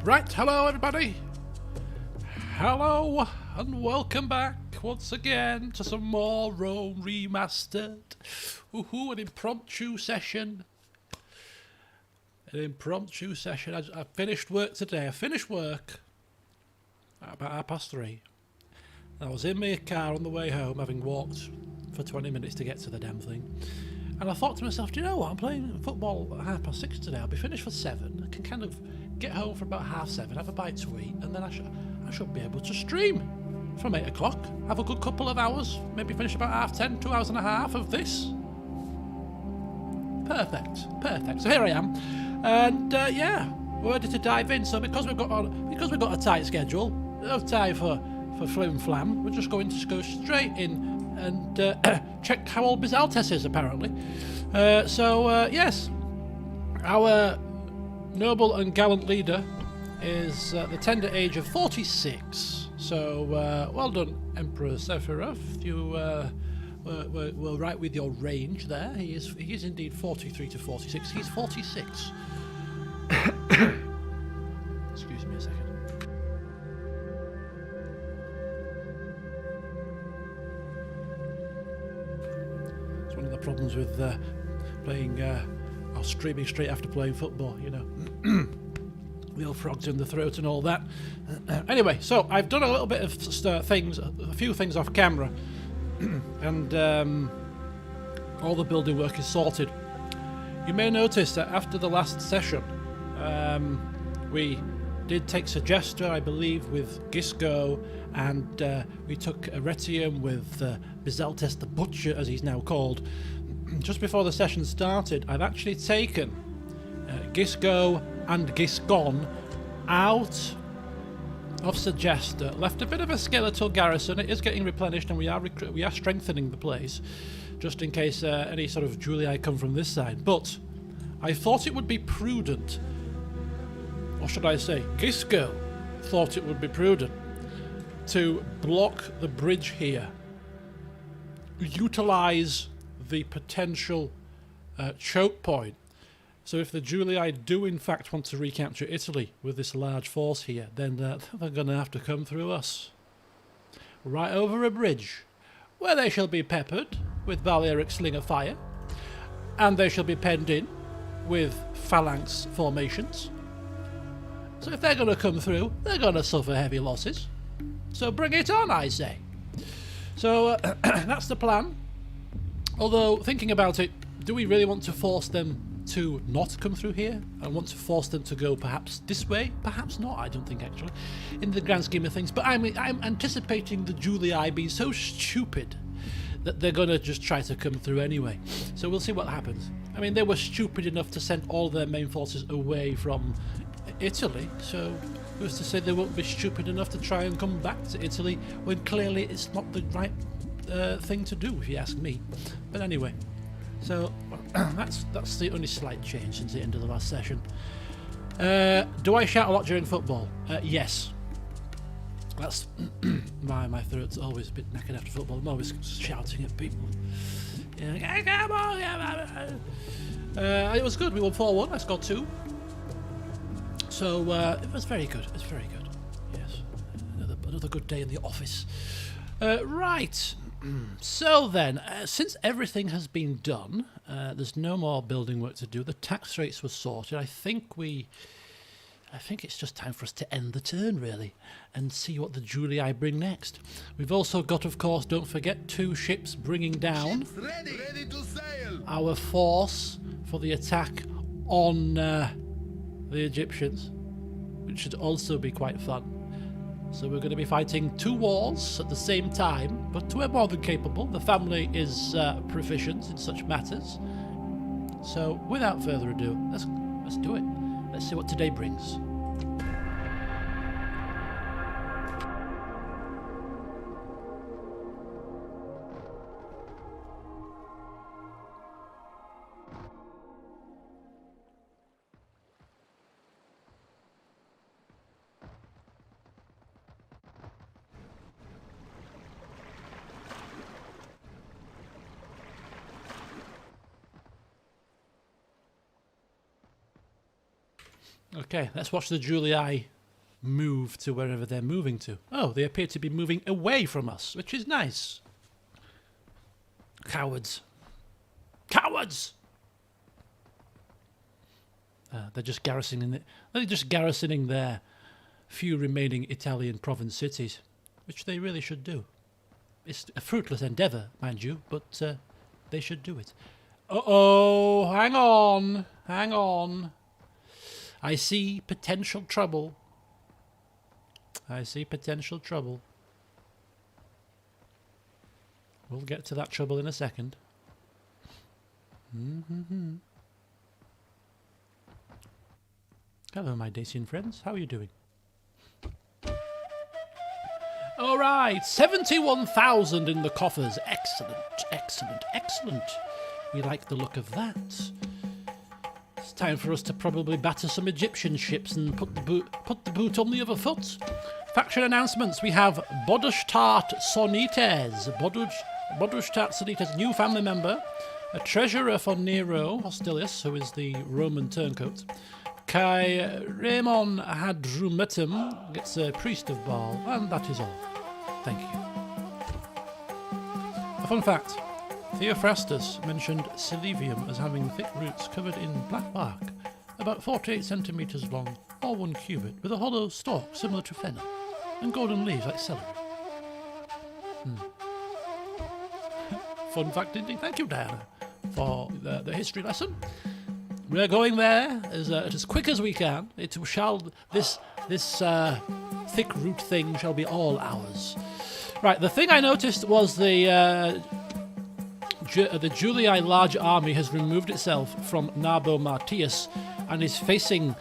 Right, hello everybody. Hello and welcome back once again to some more Rome Remastered. An impromptu session. I finished work today. I finished work at about 3:30. I was in my car on the way home, having walked for 20 minutes to get to the damn thing. And I thought to myself, do you know what? I'm playing football at 6:30 today. I'll be finished for 7. I can kind of get home for about 7:30, have a bite to eat, and then I should be able to stream from 8 o'clock. Have a good couple of hours, maybe finish about 10:30, 2 hours and a half of this. Perfect. So here I am, and we're ready to dive in. So because we've got a tight schedule, no time for flim flam, we're just going to go straight in and check how old Bisaltes is, apparently. Yes, our noble and gallant leader is the tender age of 46. So well done, Emperor Sephiroth. You were right with your range there. He is indeed 43 to 46. He's 46. Excuse me a second. It's one of the problems with playing or streaming straight after playing football, you know. The old frogs in the throat and all that. Anyway, so I've done a little bit of a few things off camera, and all the building work is sorted. You may notice that after the last session, we did take Suggester, I believe, with Gisgo, and we took Aretium with Bisaltes the Butcher, as he's now called. Just before the session started, I've actually taken Gisgo and Gisgon out of Suggester, left a bit of a skeletal garrison. It is getting replenished, and we are strengthening the place, just in case any sort of Julii come from this side. But I thought it would be prudent, or should I say, Gisgo thought it would be prudent to block the bridge here, utilize the potential choke point. So if the Julii do in fact want to recapture Italy with this large force here, then they're going to have to come through us. Right over a bridge, where they shall be peppered with Balearic Slinger fire, and they shall be penned in with phalanx formations. So if they're going to come through, they're going to suffer heavy losses. So bring it on, I say. So that's the plan. Although, thinking about it, do we really want to force them to not come through here? And want to force them to go perhaps this way? Perhaps not, I don't think, actually, in the grand scheme of things. But I'm anticipating the Julii being so stupid that they're going to just try to come through anyway. So we'll see what happens. I mean, they were stupid enough to send all their main forces away from Italy, so who's to say they won't be stupid enough to try and come back to Italy when clearly it's not the right thing to do, if you ask me. But anyway, so that's the only slight change since the end of the last session. Do I shout a lot during football? Yes. That's my throat's always a bit knackered after football. I'm always shouting at people. Yeah, come on! It was good. We won 4-1. I scored 2. So it was very good. It's very good. Yes, another good day in the office. Right. So then, since everything has been done, there's no more building work to do. The tax rates were sorted. I think it's just time for us to end the turn, really, and see what the Julii bring next. We've also got, of course, don't forget, 2 ships bringing down ready to sail. Our force for the attack on the Egyptians, which should also be quite fun. So we're going to be fighting 2 wars at the same time, but we're more than capable. The family is proficient in such matters. So without further ado, let's do it. Let's see what today brings. Okay, let's watch the Julii move to wherever they're moving to. Oh, they appear to be moving away from us, which is nice. Cowards. Cowards! They're just garrisoning it. They're just garrisoning their few remaining Italian province cities, which they really should do. It's a fruitless endeavour, mind you, but they should do it. Uh-oh, hang on, hang on. I see potential trouble. I see potential trouble. We'll get to that trouble in a second. Hello, my Dacian friends. How are you doing? All right, 71,000 in the coffers. Excellent, excellent, excellent. We like the look of that. It's time for us to probably batter some Egyptian ships and put the boot on the other foot. Faction announcements. We have Bodustat Sonites. Bodustat Sonites, new family member. A treasurer for Nero Hostilis, who is the Roman turncoat. Kai Raymon Hadrumetum gets a priest of Baal, and that is all. Thank you. A fun fact. Theophrastus mentioned Silvium as having thick roots covered in black bark, about 48 centimetres long, or 1 cubit, with a hollow stalk similar to fennel, and golden leaves like celery. Fun fact indeed. Thank you, Diana, for the history lesson. We're going there as quick as we can. This thick root thing shall be all ours. Right. The thing I noticed was the Julii large army has removed itself from Narbo Martius and is facing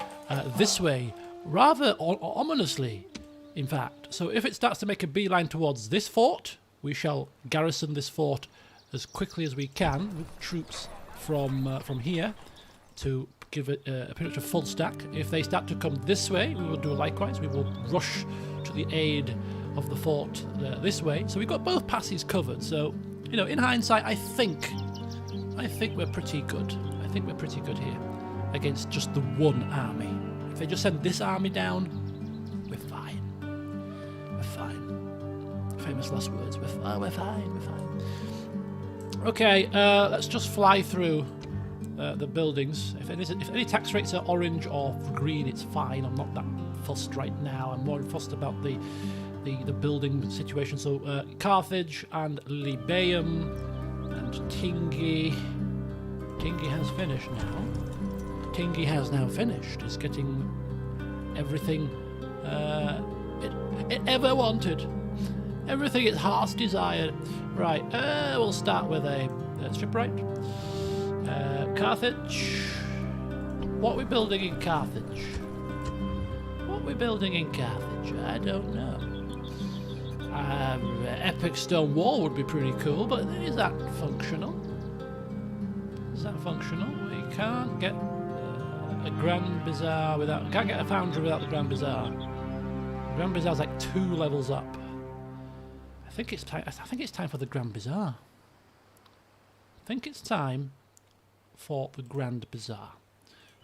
this way, rather ominously, in fact. So if it starts to make a beeline towards this fort, we shall garrison this fort as quickly as we can with troops from here to give it pretty much a full stack. If they start to come this way, we will do likewise. We will rush to the aid of the fort this way. So we've got both passes covered. So, you know, in hindsight, I think we're pretty good. I think we're pretty good here against just the one army. If they just send this army down, we're fine. We're fine. Famous last words. We're fine. We're fine. Okay, let's just fly through the buildings. If any tax rates are orange or green, it's fine. I'm not that fussed right now. I'm more fussed about the building situation. So Carthage and Libeum and Tingi. Tingi has finished now. Tingi has now finished. It's getting everything it ever wanted. Everything its heart's desired. Right, we'll start with a shipwright. Carthage. What are we building in Carthage? What are we building in Carthage? I don't know. Epic stone wall would be pretty cool, but is that functional? Is that functional? We can't get a Grand Bazaar without... Can't get a foundry without the Grand Bazaar. The Grand Bazaar's like 2 levels up. I think it's time for the Grand Bazaar. I think it's time for the Grand Bazaar.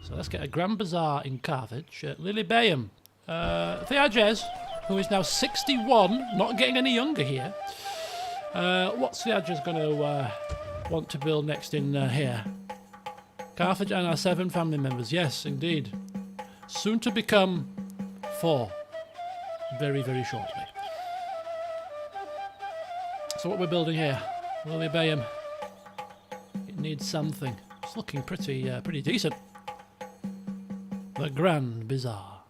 So let's get a Grand Bazaar in Carthage. Lilybaeum. Theages, who is now 61, not getting any younger here. What's Theages going to want to build next in here? Carthage and our 7 family members. Yes, indeed. Soon to become 4. Very, very shortly. So what we're building here, Lilybaeum. It needs something. It's looking pretty decent. The Grand Bazaar.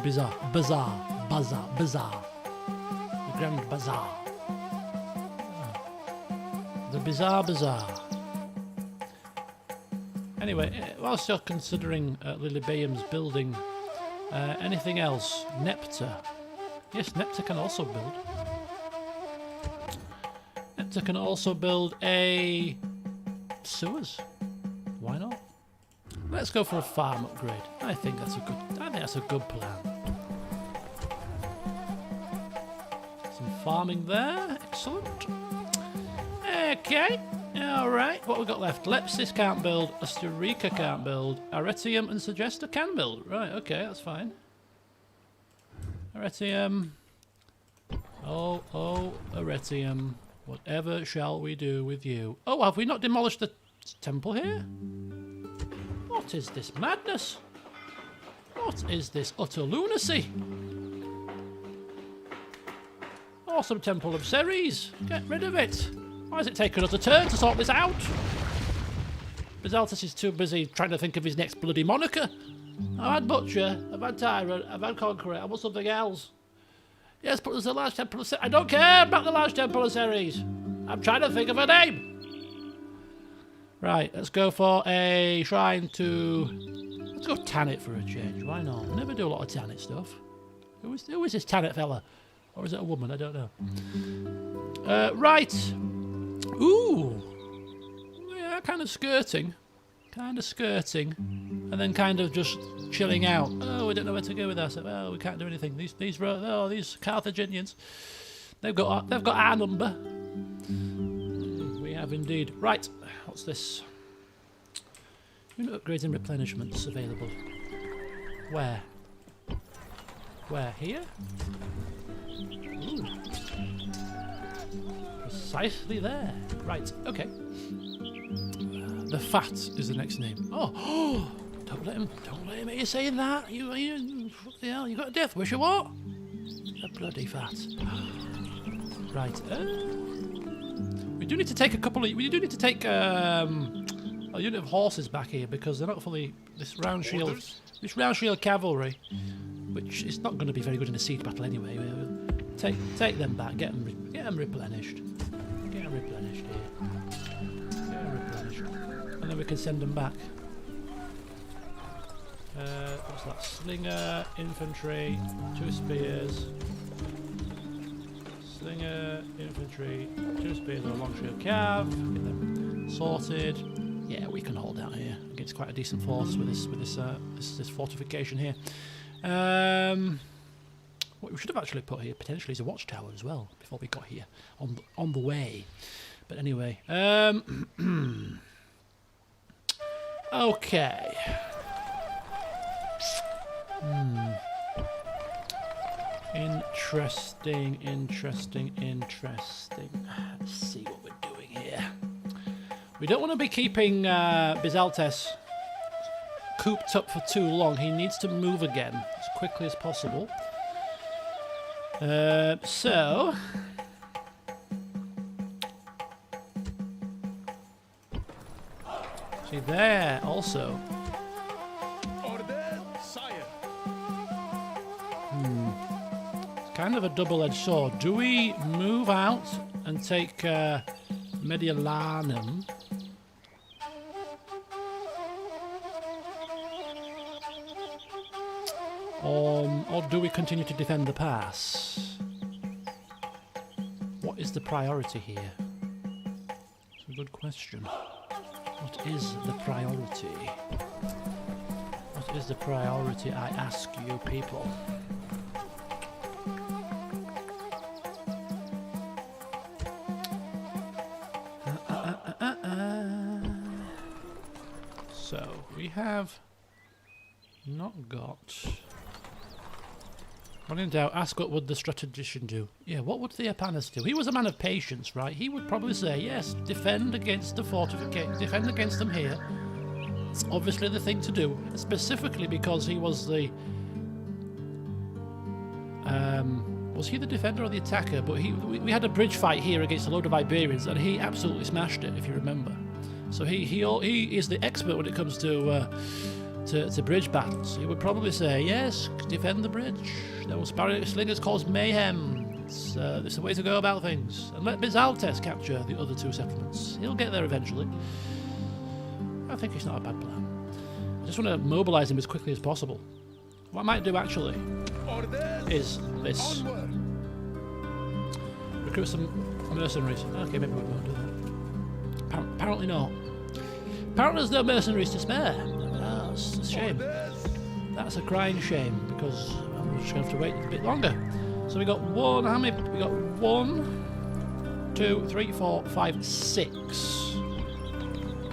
Bazaar. The Grand Bazaar. The Bazaar. Anyway, whilst you're considering Lilybaeum's building, anything else? Nepta. Yes, Nepta can also build. Nepta can also build a sewers. Why not? Let's go for a farm upgrade. I think that's a good plan. Some farming there. Excellent. Okay. Alright, what we got left? Lepsis can't build, Asterica can't build, Aretium and Segesta can build. Right, okay, that's fine. Aretium. Oh, Aretium. Whatever shall we do with you? Oh, have we not demolished the temple here? What is this madness? What is this utter lunacy? Awesome Temple of Ceres. Get rid of it. Why has it taken us a turn to sort this out? Bisaltes is too busy trying to think of his next bloody moniker. I've had Butcher, I've had Tyrant, I've had Conqueror, I want something else. Yes, but there's a large Temple of Ceres. I don't care about the large Temple of Ceres. I'm trying to think of a name. Right, let's go for a shrine to... Let's go Tanit for a change, why not? I never do a lot of Tanit stuff. Who is this Tanit fella? Or is it a woman? I don't know. Right. Ooh. Yeah, kind of skirting. And then kind of just chilling out. Oh, we don't know where to go with that. Oh, we can't do anything. These Carthaginians. They've got our number. We have indeed. Right. What's this? Unit upgrades and replenishments available. Where? Where? Here? Ooh. Precisely there. Right, okay. The Fat is the next name. Oh, don't let him hear you saying that. You what the hell? You got a death wish or what? A bloody Fat. Right. We do need to take a unit of horses back here because they're not fully this round shield cavalry, which is not going to be very good in a siege battle anyway. Take them back. Get them replenished. Get them replenished here. Get them replenished, and then we can send them back. What's that? Slinger, infantry, 2 spears. Slinger, infantry, 2 spears or long shield cav. Get them sorted. Yeah, we can hold out here against quite a decent force with this fortification here. What we should have actually put here potentially is a watchtower as well before we got here on the way. But anyway, okay. Interesting. Let's see what we're doing here. We don't want to be keeping Bisaltes cooped up for too long. He needs to move again as quickly as possible. So see there also. It's kind of a double-edged sword. Do we move out and take Mediolanum? Or do we continue to defend the pass? What is the priority here? It's a good question. What is the priority? What is the priority, I ask you people? So, we have not got... When in doubt, ask what would the strategician do. Yeah, what would Theopanis do? He was a man of patience, right? He would probably say, yes, defend against the fortification, defend against them here. It's obviously the thing to do, specifically because he was the... was he the defender or the attacker? But we had a bridge fight here against a load of Iberians, and he absolutely smashed it, if you remember. So he is the expert when it comes to bridge battles. He would probably say, yes, defend the bridge. Those slingers cause mayhem. It's the way to go about things. And let Bisaltes capture the other 2 settlements. He'll get there eventually. I think it's not a bad plan. I just want to mobilise him as quickly as possible. What I might do actually is this. Recruit some mercenaries. Okay, maybe we won't do that. Apparently not. Apparently there's no mercenaries to spare. That's a shame. That's a crying shame because I'm just going to have to wait a bit longer. So we got how many? We got 1, 2, 3, 4, 5, 6.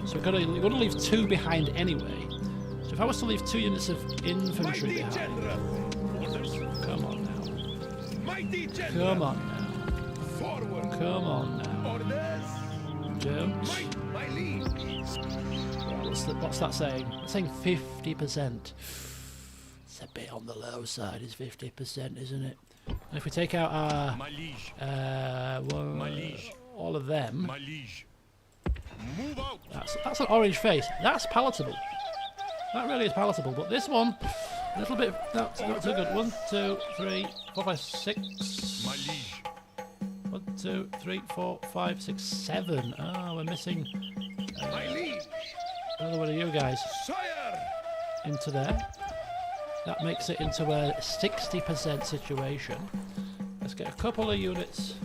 So we're going to leave 2 behind anyway. So if I was to leave 2 units of infantry behind... Come on now. Come on now. Come on now. Don't. What's that saying? It's saying 50%. It's a bit on the low side, it's 50%, isn't it? And if we take out our... all of them... That's an orange face. That's palatable. That really is palatable. But this one, a little bit... That's not too good. 1, 2, 3, 4, 5, 6... 1, 2, 3, 4, 5, 6, 7. Oh, we're missing... another one of you guys. Into there. That makes it into a 60% situation. Let's get a couple of units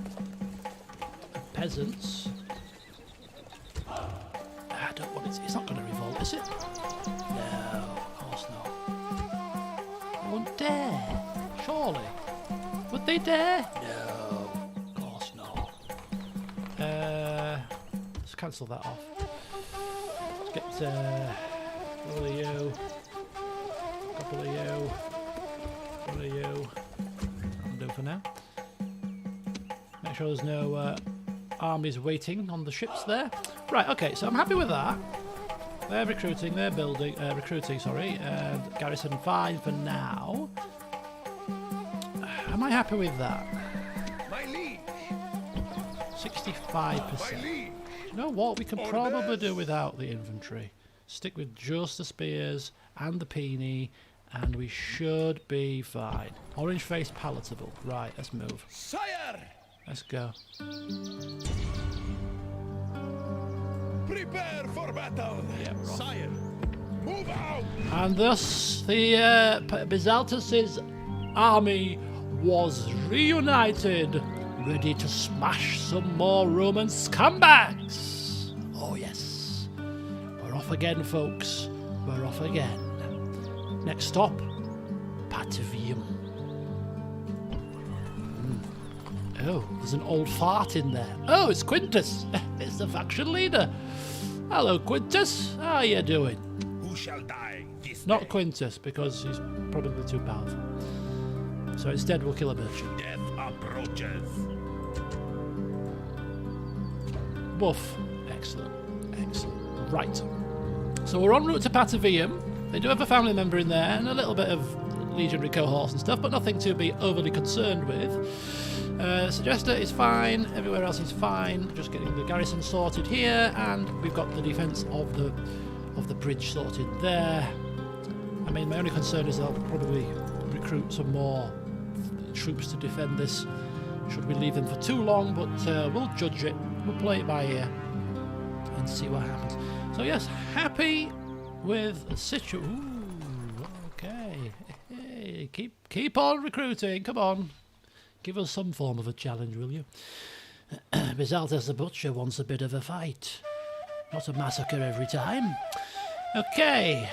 of peasants. I don't want it. It's not going to revolt, is it? No, of course not. They won't dare. Surely. Would they dare? No, of course not. Let's cancel that off. Let's get all of you. Couple of you. Couple of you. That'll do for now. Make sure there's no armies waiting on the ships there. Right, okay, so I'm happy with that. They're recruiting, they're building, and garrison fine for now. Am I happy with that? 65%. You know what? We can probably do without the infantry. Stick with just the spears and the peony, and we should be fine. Orange face palatable. Right, let's move. Sire! Let's go. Prepare for battle! Yeah, we're off. Sire! Move out! And thus the Bisaltes' army was reunited, ready to smash some more Roman scumbags. Oh yes. We're off again, folks. We're off again. Next stop, Patavium. Oh, there's an old fart in there. Oh, it's Quintus. It's the faction leader. Hello, Quintus. How are you doing? Who shall die this Not day? Quintus, because he's probably too powerful. So instead, we'll kill a merchant. Death approaches. Woof. Excellent. Excellent. Right. So we're en route to Patavium. They do have a family member in there and a little bit of legionary cohorts and stuff, but nothing to be overly concerned with. Suggester is fine. Everywhere else is fine. Just getting the garrison sorted here, and we've got the defence of the bridge sorted there. I mean, my only concern is I'll probably recruit some more troops to defend this. Should we leave them for too long? But we'll judge it. We'll play it by ear and see what happens. So yes, happy with the situation. Okay. Hey, keep on recruiting. Come on. Give us some form of a challenge, will you? Bisaltes the Butcher wants a bit of a fight. Not a massacre every time. Okay.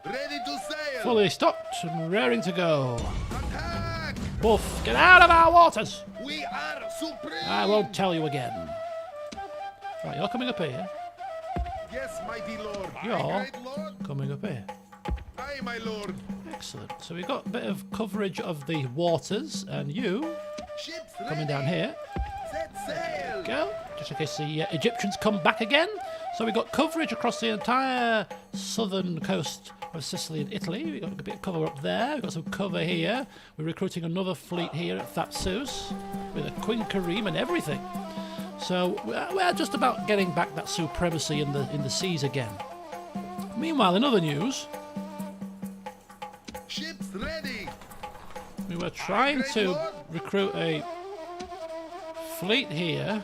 Ready to sail! Fully stocked and raring to go. Attack! Buff, get out of our waters! We are supreme! I won't tell you again. Right, you're coming up here. Yes, mighty lord. You're My great lord. coming up here. Aye, my lord. Excellent. So we've got a bit of coverage of the waters, and you Ships coming ready. down here. Set sail! Go. Just in case the Egyptians come back again. So we've got coverage across the entire southern coast of Sicily and Italy. We've got a bit of cover up there. We've got some cover here. We're recruiting another fleet here at Thapsus with a Queen Kareem and everything. So we're just about getting back that supremacy in the seas again. Meanwhile, in other news, Ships ready. we were trying to recruit a fleet here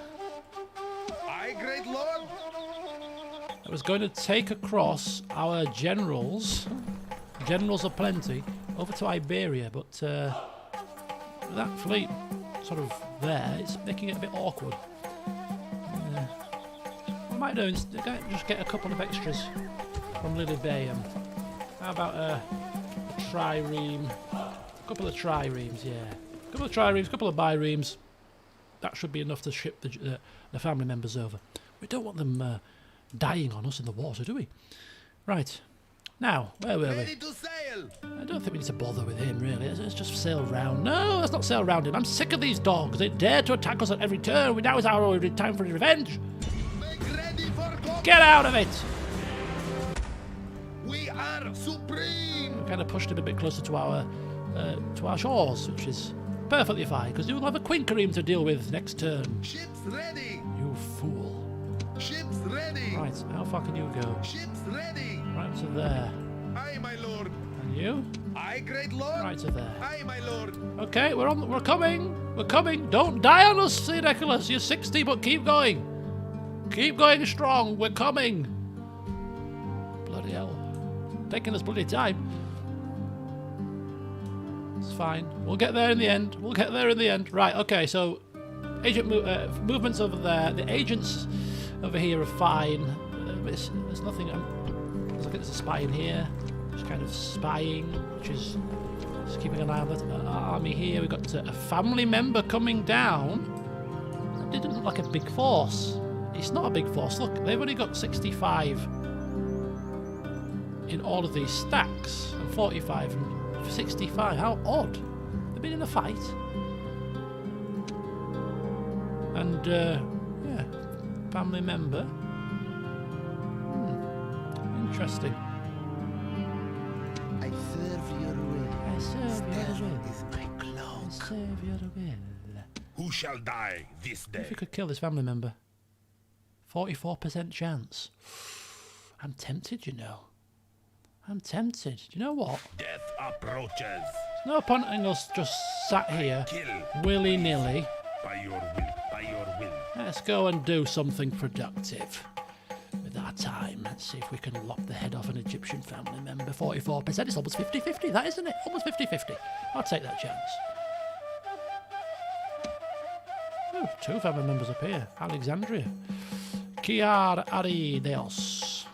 Aye, great lord. that was going to take across our generals of plenty, over to Iberia, but that fleet sort of there, it's making it a bit awkward. What I might do is just get a couple of extras from Lilybaeum. How about a trireme? A couple of triremes, yeah. A couple of triremes, a couple of biremes. That should be enough to ship the family members over. We don't want them dying on us in the water, do we? Right. Now, where were we? Ready to sail. I don't think we need to bother with him, really. Let's just sail round. No, let's not sail round him. I'm sick of these dogs. They dare to attack us at every turn. Now is our time for revenge. Make ready for combat. Get out of it! We are supreme. We kind of pushed him a bit closer to our shores, which is perfectly fine, because you'll have a quinkereem to deal with next turn. Ships ready. You fool. Ships ready. Right, how far can you go? Ships ready. Right to there. Aye, my lord. And you? Aye, great lord. Right to there. Aye, my lord. Okay, we're coming. We're coming. Don't die on us, Sir Nicholas. You're 60, but keep going. Keep going strong. We're coming. Bloody hell. Taking us bloody time. It's fine. We'll get there in the end. We'll get there in the end. Right, okay, so agent movements over there. The agents over here are fine. There's nothing. There's a spy in here. Just kind of spying, which is just keeping an eye on the army here. We've got a family member coming down. That didn't look like a big force. It's not a big force. Look, they've only got 65 in all of these stacks, and 45 and 65. How odd. They've been in a fight. And, yeah, family member. Interesting. I serve your will. I serve your will. Is my I cloak. serve your will. Who shall die this If we could kill this family member. 44% chance. I'm tempted, you know. I'm tempted. Do you know what? Death approaches. There's no point in us just sat here Kill willy-nilly. by your will. By your will. Let's go and do something productive with our time. Let's see if we can lop the head off an Egyptian family member. 44%. It's almost 50-50, that isn't it? Almost 50-50. I'll take that chance. Ooh, 2 family members up here. Alexandria. Kiar Arideos.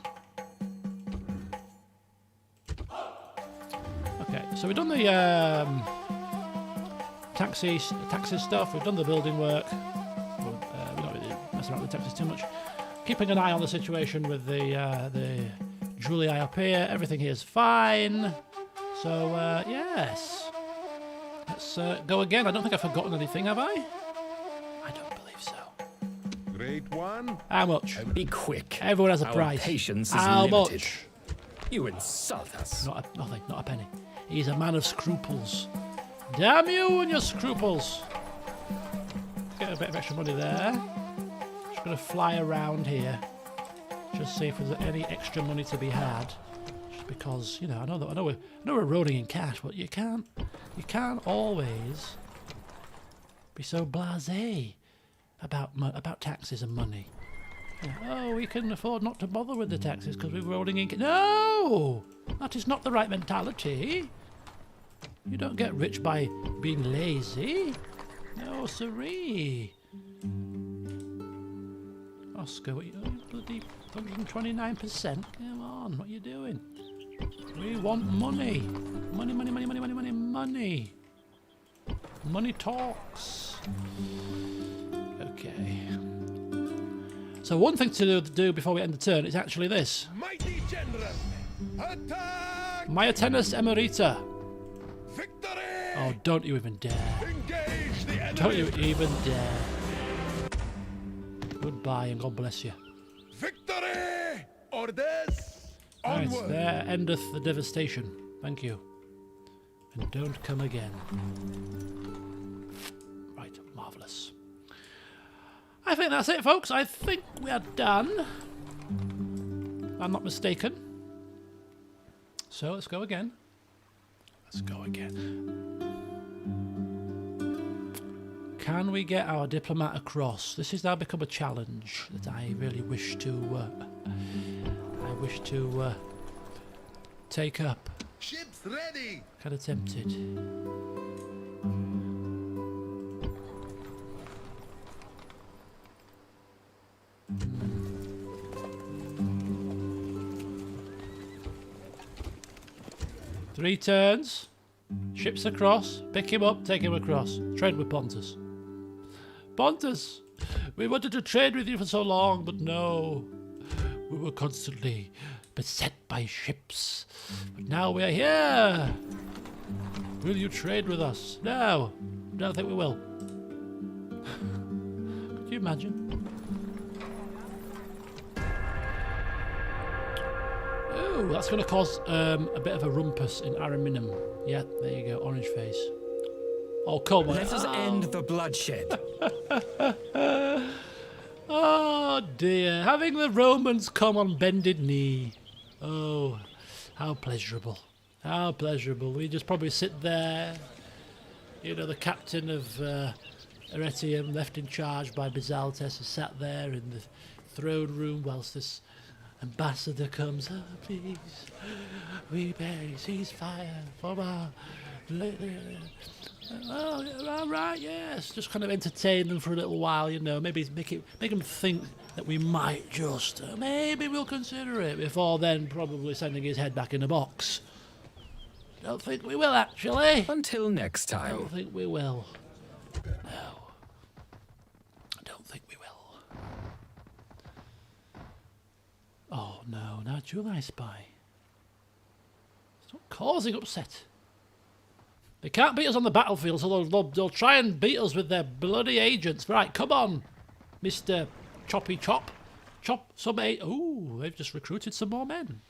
Okay, so we've done the taxi stuff. We've done the building work. We're not really messing around with the taxis too much. Keeping an eye on the situation with the Julii up here. Everything here is fine. So yes, let's go again. I don't think I've forgotten anything, have I? I don't believe so. Great one. How much? Be quick. Everyone has a Our price. patience is How limited. much? You insult us. Nothing, not a penny. He's a man of scruples. Damn you and your scruples. Get a bit of extra money there. Just gonna fly around here. Just see if there's any extra money to be had. Just because, you know, I know we're rolling in cash, but you can't always be so blasé about taxes and money. Oh, we can afford not to bother with the taxes because we're rolling in. No! That is not the right mentality. You don't get rich by being lazy. No, siree. Oscar, what you bloody 129%? Come on, what are you doing? We want money. Money, money, money, money, money, money, money. Money talks. Okay. So one thing to do before we end the turn is actually this. Mighty general. Attack. Myotenus Emerita. Victory. Oh, don't you even dare. Engage the enemy. Don't you even dare. Goodbye and God bless you. Victory. Orders. Right, Onward. there endeth the devastation. Thank you. And don't come again. Right, marvellous. I think that's it, folks. I think we are done. I'm not mistaken. So let's go again. Let's go again. Can we get our diplomat across? This has now become a challenge that I really wish to. Take up. Ships ready. Kind of tempted. 3 turns. Ships across. Pick him up, take him across. Trade with Pontus. Pontus! We wanted to trade with you for so long, but no. We were constantly beset by ships. But now we're here. Will you trade with us? No. Don't think we will. Could you imagine? Oh, that's going to cause a bit of a rumpus in Araminum. Yeah, there you go. Orange face. Oh, come on. Let us end the bloodshed. Oh dear, having the Romans come on bended knee. Oh, how pleasurable. How pleasurable. We just probably sit there, you know, the captain of Arretium, left in charge by Bisaltes, has sat there in the throne room whilst this ambassador comes. Oh, please, we pay ceasefire for our... Oh, all right, yes. Just kind of entertain them for a little while, you know. Maybe make them think that we might just, maybe we'll consider it before then probably sending his head back in a box. Don't think we will, actually. Until next I time. don't think we will. No. I don't think we will. Oh, no. Now Julii spy. Stop causing upset. They can't beat us on the battlefield, so they'll try and beat us with their bloody agents. Right, come on, Mr. Choppy Chop. Chop some Ooh, they've just recruited some more men.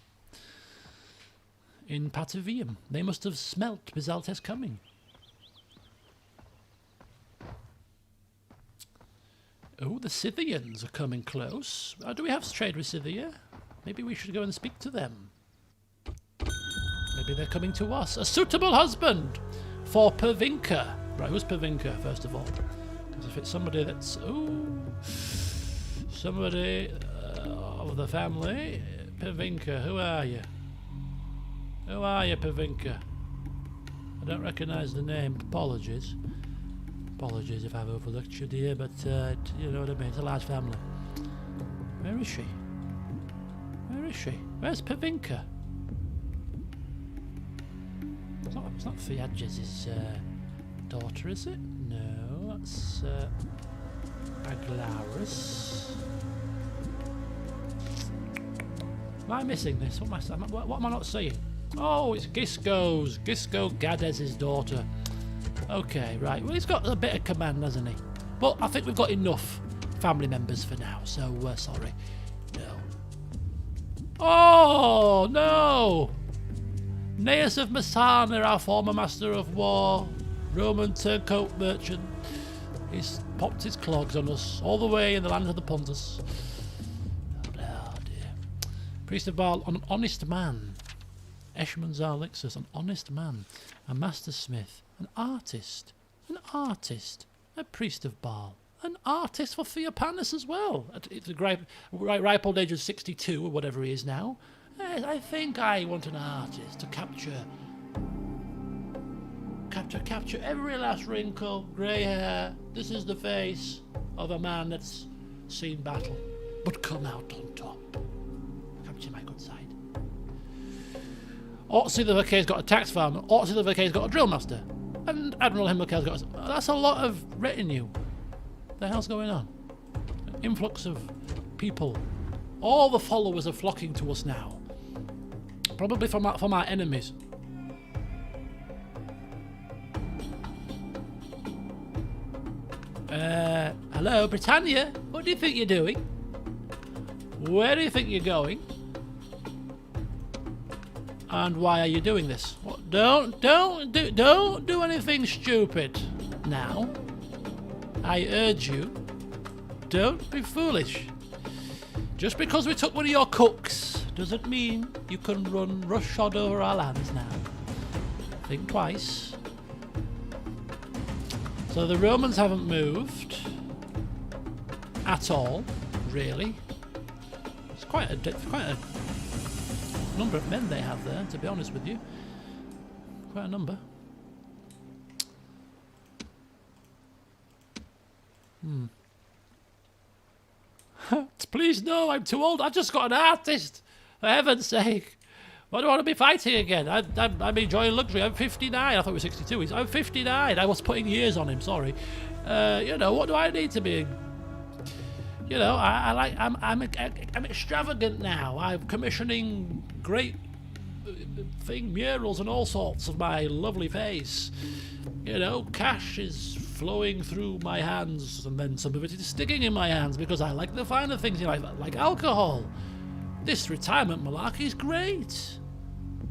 In Patavium. They must have smelt Bisaltes coming. Oh, the Scythians are coming close. Do we have to trade with Scythia? Maybe we should go and speak to them. Maybe they're coming to us. A suitable husband for Pervinca. Right, who's Pervinca, first of all? Because if it's somebody that's... Ooh, somebody of the family. Pervinca, who are you? Who are you, Pervinca? I don't recognise the name. Apologies. Apologies if I've overlooked you, dear, but you know what I mean. It's a large family. Where is she? Where is she? Where's Pervinca? It's not Theages' daughter, is it? No, that's Aglarus. Am I missing this? What am I not seeing? Oh, it's Gisgo Gadez's daughter. Okay, right. Well, he's got a bit of command, hasn't he? But I think we've got enough family members for now, so sorry. No. Oh, no! Gnaeus of Messana, our former master of war, Roman turncoat merchant. He's popped his clogs on us, all the way in the land of the Pontus. Oh dear. Priest of Baal, an honest man. Eshman Zarlixus, an honest man. A master smith. An artist. A priest of Baal. An artist for Theopanus as well. At the ripe old age of 62, or whatever he is now. Yes, I think I want an artist to capture every last wrinkle, grey hair. This is the face of a man that's seen battle, but come out on top. Capture my good side. Ortsy the Vacay's got a tax farmer. Ortsy the Vacay's got a drill master. And Admiral Himmelkel's got a... That's a lot of retinue. What the hell's going on? An influx of people. All the followers are flocking to us now. Probably from our enemies. Hello, Britannia? What do you think you're doing? Where do you think you're going? And why are you doing this? What? Don't do anything stupid now. I urge you, don't be foolish. Just because we took one of your cooks doesn't mean you can run roughshod over our lands now. Think twice. So the Romans haven't moved at all, really. It's quite a number of men they have there, to be honest with you. Quite a number. Please no, I'm too old. I've just got an artist. For heaven's sake. Why do I want to be fighting again? I'm enjoying luxury. I'm 59. I thought we were 62. I'm 59. I was putting years on him, sorry. You know, what do I need to be You know, I'm extravagant now. I'm commissioning great murals and all sorts of my lovely face. You know, cash is flowing through my hands, and then some of it is sticking in my hands because I like the finer things, you know, like alcohol. This retirement malarkey is great,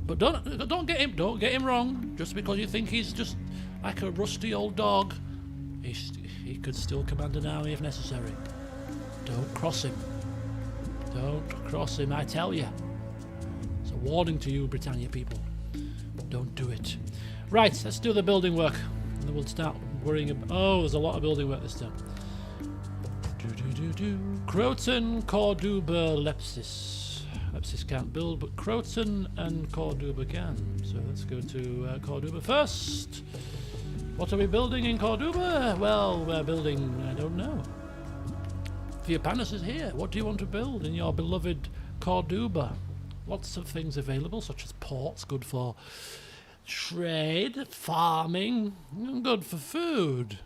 but don't get him wrong. Just because you think he's just like a rusty old dog, he could still command an army if necessary. Don't cross him. Don't cross him, I tell you. It's a warning to you, Britannia people. Don't do it. Right, let's do the building work. And then we'll start worrying about... Oh, there's a lot of building work this time. Croton, Corduba, Lepsis. Lepsis can't build, but Croton and Corduba can. So let's go to Corduba first. What are we building in Corduba? Well, we're building... I don't know. Theopanis is here. What do you want to build in your beloved Corduba? Lots of things available, such as ports, good for trade, farming, good for food.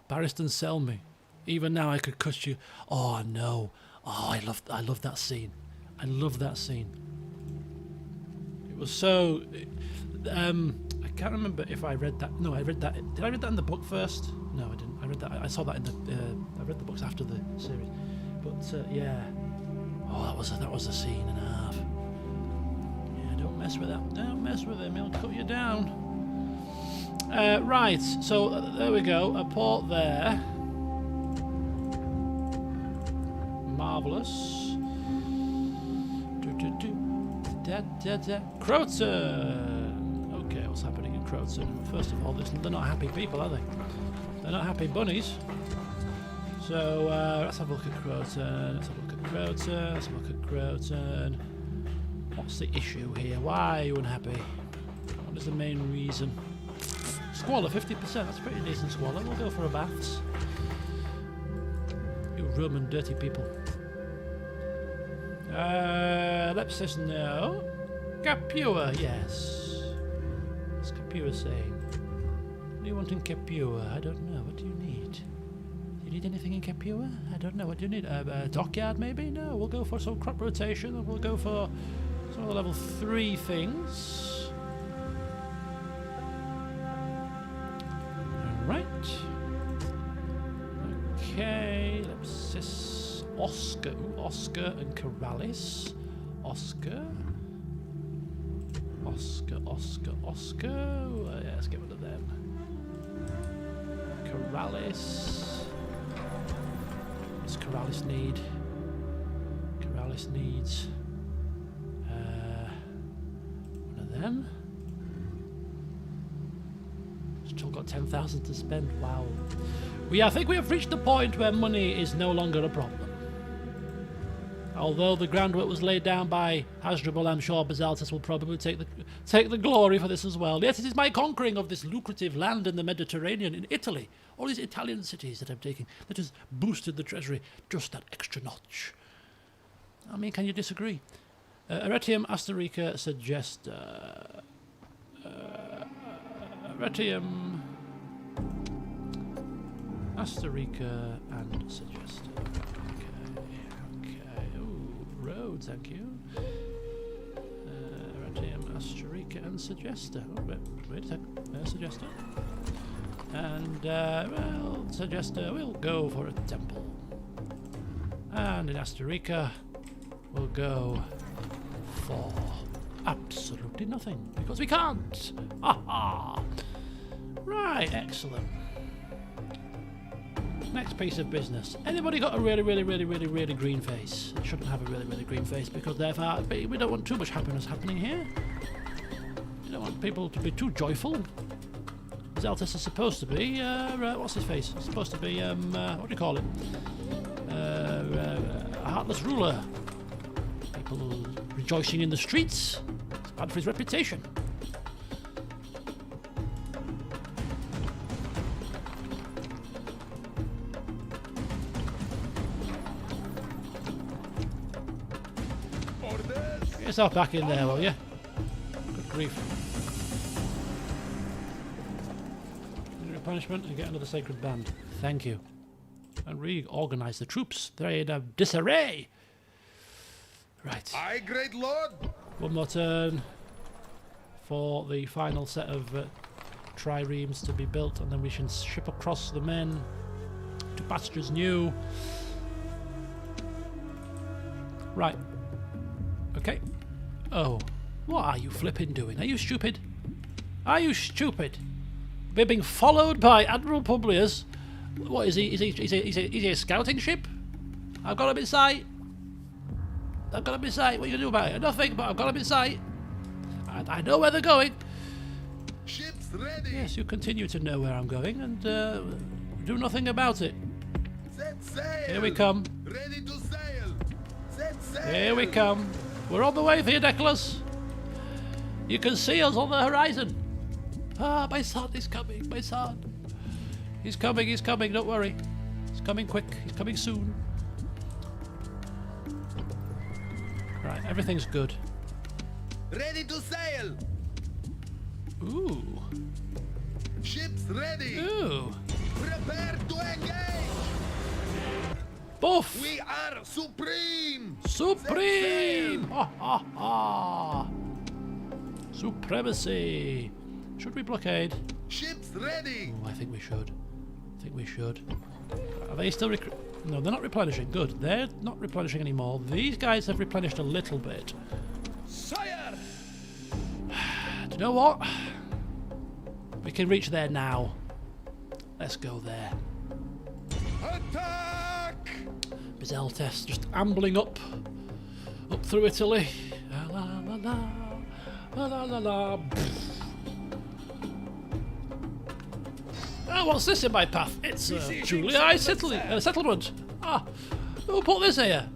Barristan, sell me. Even now I could cut you. Oh no. Oh, I love that scene. I love that scene. It was so... I can't remember if I read that. No, I read that. Did I read that in the book first? No, I didn't. I read that. I saw that in the. I read the books after the series. But yeah. Oh, that was a scene and a half. Yeah, don't mess with that. Don't mess with him. He'll cut you down. Right. So there we go. A port there. Marvelous. Croton. Okay, what's happening in Croton? First of all, they're not happy people, are they? They're not happy bunnies. So let's have a look at Croton. Let's have a look at Croton. Let's have a look at Croton. What's the issue here? Why are you unhappy? What is the main reason? Squalor, 50%. That's pretty decent squalor. We'll go for a baths. You Roman dirty people. Lepsis, no. Capua, yes. What's Capua saying? What do you want in Capua? I don't know. What do you need? Do you need anything in Capua? I don't know. What do you need? A dockyard, maybe? No, we'll go for some crop rotation, and we'll go for some of the level 3 things. Alright. Okay, Lepsis. Oscar and Corrales. Oscar. Yeah, let's get rid of them. Corrales. What's Corrales need? Corrales needs one of them. Still got 10,000 to spend. Wow. I think we have reached the point where money is no longer a problem. Although the groundwork was laid down by Hasdrubal, I'm sure Bisaltes will probably take the glory for this as well. Yes, it is my conquering of this lucrative land in the Mediterranean, in Italy. All these Italian cities that I'm taking, that has boosted the treasury just that extra notch. I mean, can you disagree? Arretium, Asterica, Suggesta. Arretium, Asterica, and Suggesta. Road, thank you. Arretium, Asterica, and Suggesta. Oh, wait a sec. Suggesta. And, well, Suggesta, we'll go for a temple. And in Asterica, we'll go for absolutely nothing, because we can't. Ha! Right, excellent. Next piece of business. Anybody got a really green face? It shouldn't have a really green face, because therefore we don't want too much happiness happening here. We don't want people to be too joyful. Bisaltes is supposed to be, what's his face? It's supposed to be, what do you call it? A heartless ruler. People rejoicing in the streets. It's bad for his reputation. Get yourself back in there, will you? Good grief. Punishment and get another sacred band. Thank you. and reorganize the troops. They're in disarray. Right. Aye, great lord. One more turn for the final set of triremes to be built, and then we can ship across the men to pastures new. Right. Okay. Oh. What are you flipping doing? Are you stupid? Are you stupid? We're being followed by Admiral Publius. What is he? Is he a scouting ship? I've got him in sight. I've got him in sight. What are you going to do about it? Nothing, but I've got him in sight. I know where they're going. Ships ready. Yes, you continue to know where I'm going and do nothing about it. Set sail. Here we come. Ready to sail. Set sail. Here we come. We're on the way for you, Nicholas. You can see us on the horizon. Ah, my son is coming, my son. He's coming, don't worry. He's coming quick, he's coming soon. Right, everything's good. Ready to sail. Ooh. Ships ready. Ooh. Prepare to engage. Buff! We are supreme. Supreme! Ha ha ha! Supremacy! Should we blockade? Ships ready. Oh, I think we should. Are they still No, they're not replenishing. Good. They're not replenishing anymore. These guys have replenished a little bit. Sire. Do you know what? We can reach there now. Let's go there. Attack. Bisaltes just ambling up through Italy. La la la la la la la. Oh, what's this in my path? It's Julii settlement. Ah, who put this here?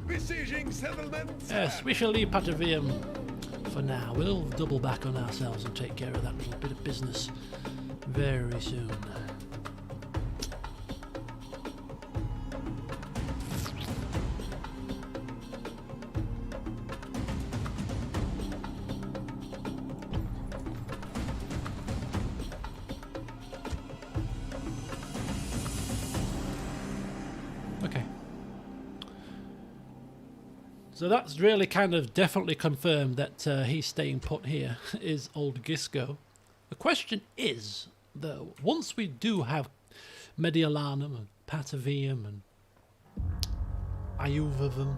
Besieging settlement. Yes, we shall leave Patavium for now. We'll double back on ourselves and take care of that little bit of business very soon. Okay. So that's really kind of definitely confirmed that he's staying put here, is old Gisgo. The question is, though, once we do have Mediolanum and Patavium and Iuvavum,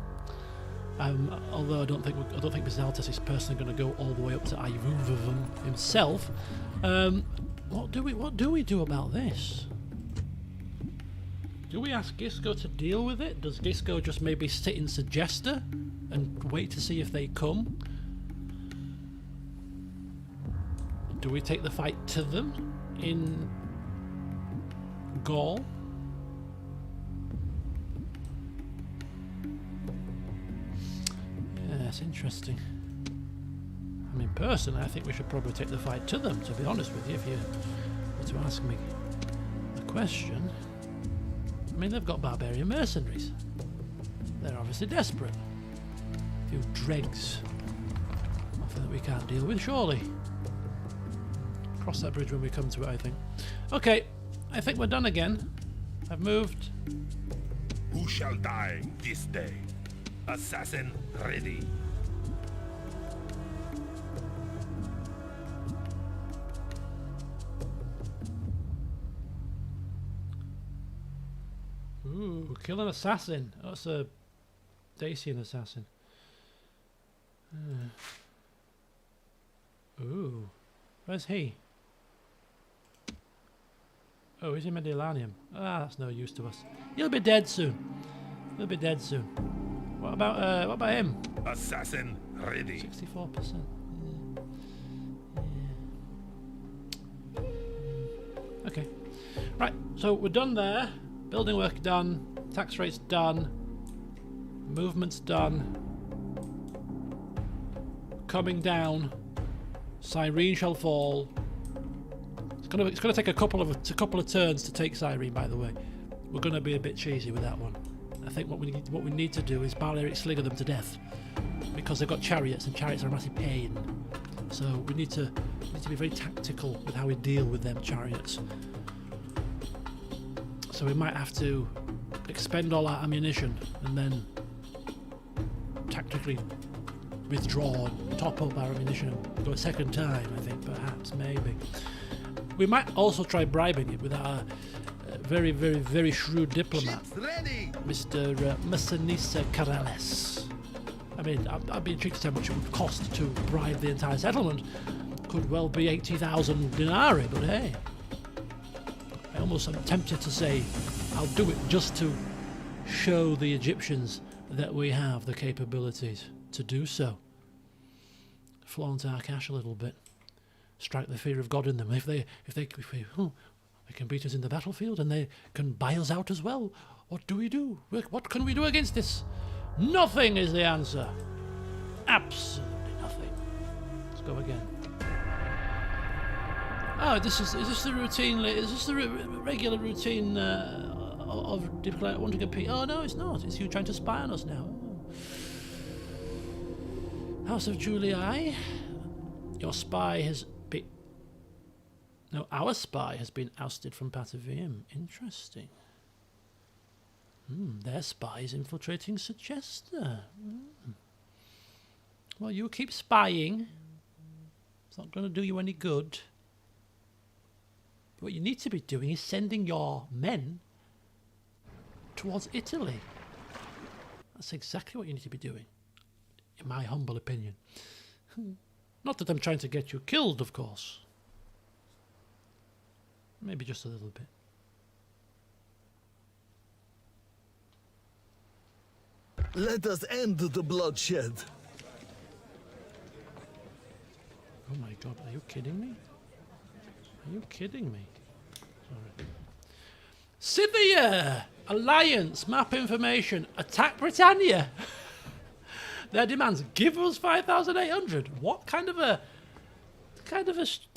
although I don't think Bisaltes is personally going to go all the way up to Iuvavum himself, what do we do about this? Do we ask Gisgo to deal with it? Does Gisgo just maybe sit in Segesta and wait to see if they come? Do we take the fight to them in Gaul? Yeah, that's interesting. I mean, personally, I think we should probably take the fight to them, to be honest with you, if you were to ask me the question. I mean, they've got barbarian mercenaries. They're obviously desperate. A few dregs. Nothing that we can't deal with, surely. Cross that bridge when we come to it, I think. Okay, I think we're done again. I've moved. Who shall die this day? Assassin ready. Ooh, kill an assassin. Oh, it's a Dacian assassin. Ooh, where's he? Oh, he's in Mediolanium. Ah, that's no use to us. He'll be dead soon. He'll be dead soon. What about him? Assassin ready. 64%. Yeah. Okay. Right, so we're done there. Building work done. Tax rates done. Movement's done. Coming down. Cyrene shall fall. It's gonna take a couple of turns to take Cyrene, by the way. We're gonna be a bit cheesy with that one. I think what we need to do is Balearic Slinger them to death, because they've got chariots and chariots are a massive pain. So we need to be very tactical with how we deal with them chariots. So we might have to expend all our ammunition and then tactically withdraw and top up our ammunition and go a second time, I think, perhaps, maybe. We might also try bribing it with our very, very, very shrewd diplomat, Ready. Mr. Massanissa Karales. I mean, I'd be intrigued to see how much it would cost to bribe the entire settlement. Could well be 80,000 denarii, but hey. I almost am tempted to say I'll do it just to show the Egyptians that we have the capabilities to do so. Flaunt our cash a little bit. Strike the fear of God in them. If they can beat us in the battlefield and they can buy us out as well, what do we do? What can we do against this? Nothing is the answer. Absolutely nothing. Let's go again. Oh, is this the routine? Is this the regular routine of diplomat wanting to compete? Oh no, it's not. It's you trying to spy on us now. House of Julii, your spy has been. No, our spy has been ousted from Patavium. Interesting. Their spy is infiltrating Sechester. Well, you keep spying. It's not going to do you any good. What you need to be doing is sending your men towards Italy. That's exactly what you need to be doing, in my humble opinion. Not that I'm trying to get you killed, of course. Maybe just a little bit. Let us end the bloodshed. Oh my god, are you kidding me? Are you kidding me? Sorry. Scythia! Alliance, map information, attack Britannia! Their demands, give us 5,800. What kind of a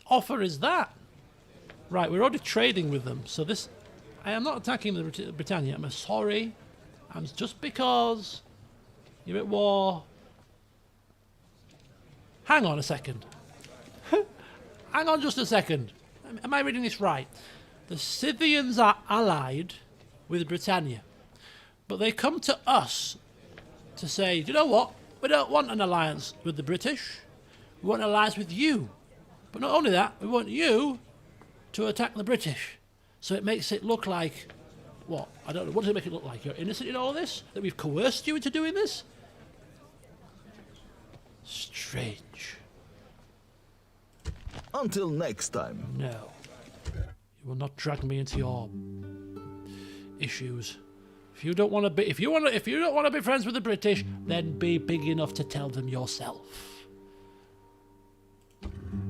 offer is that? Right, we're already trading with them, so this... I am not attacking the Britannia, I'm sorry. I'm just because you're at war. Hang on a second. Hang on just a second. Am I reading this right? The Scythians are allied with Britannia, but they come to us to say, do you know what? We don't want an alliance with the British. We want an alliance with you. But not only that, we want you to attack the British. So it makes it look like, what? I don't know. What does it make it look like? You're innocent in all this? That we've coerced you into doing this? Strange. Until next time. No. You will not drag me into your issues. If you don't want to be, if you don't want to be friends with the British, then be big enough to tell them yourself.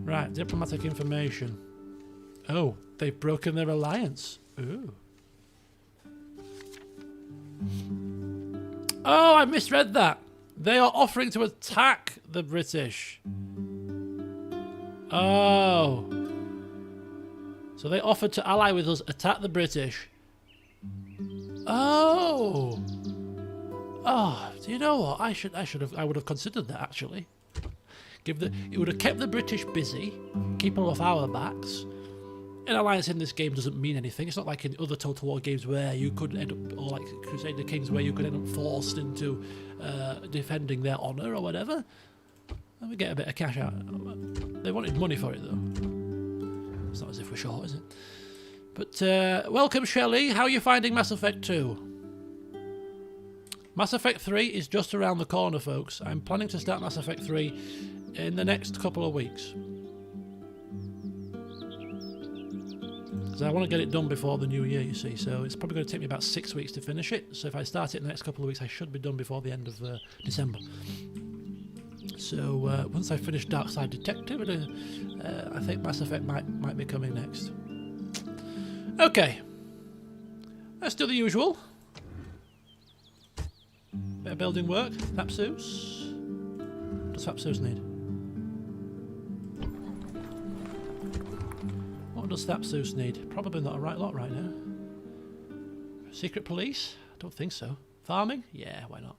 Right, diplomatic information. Oh, they've broken their alliance. Ooh. Oh, I misread that. They are offering to attack the British. Oh. So they offered to ally with us, attack the British. Oh. Oh, do you know what? I would have considered that actually. It would have kept the British busy, keep them off our backs. An alliance in this game doesn't mean anything. It's not like in other Total War games where you could end up, or like Crusader Kings where you could end up forced into defending their honour or whatever. And we get a bit of cash out. They wanted money for it though. It's not as if we're short, is it? But welcome, Shelley. How are you finding Mass Effect 2? Mass Effect 3 is just around the corner, folks. I'm planning to start Mass Effect 3 in the next couple of weeks. Because I want to get it done before the new year, you see. So it's probably going to take me about 6 weeks to finish it. So if I start it in the next couple of weeks, I should be done before the end of December. So once I finish Darkside Detective, I think Mass Effect might be coming next. Okay. Let's do the usual. Bit of building work. Thapsus. What does Thapsus need? What does Thapsus need? Probably not a right lot right now. Secret police? I don't think so. Farming? Yeah, why not?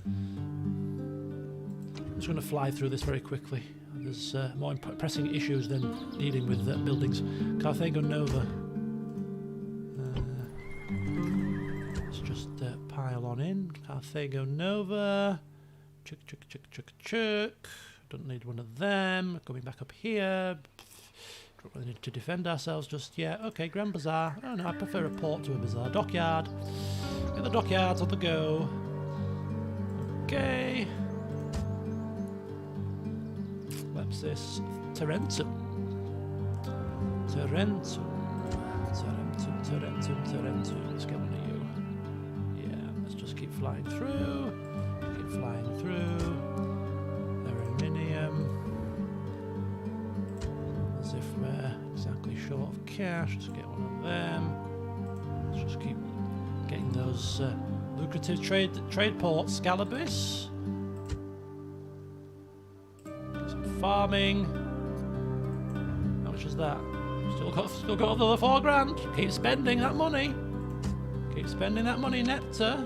I'm just going to fly through this very quickly. there's more pressing issues than dealing with buildings. Carthage Nova. Let's just pile on in. Carthage Nova. Chuck, chuck, chuck, chuck, chuck. Don't need one of them. Going back up here. Don't really need to defend ourselves just yet. Okay, Grand Bazaar. Oh no, I prefer a port to a bazaar. Dockyard. Get the dockyards on the go. Okay. Lepsis. Tarentum. Tarentum. Tarentum, Tarentum, Tarentum. Let's get one of you. Yeah, let's just keep flying through. Keep flying through. Aluminium. As if we're exactly short of cash. Let's get one of them. Let's just keep getting those lucrative trade ports. Scalabus. Get some farming. How much is that? Still got another 4 grand. Keep spending that money. Keep spending that money, Nectar.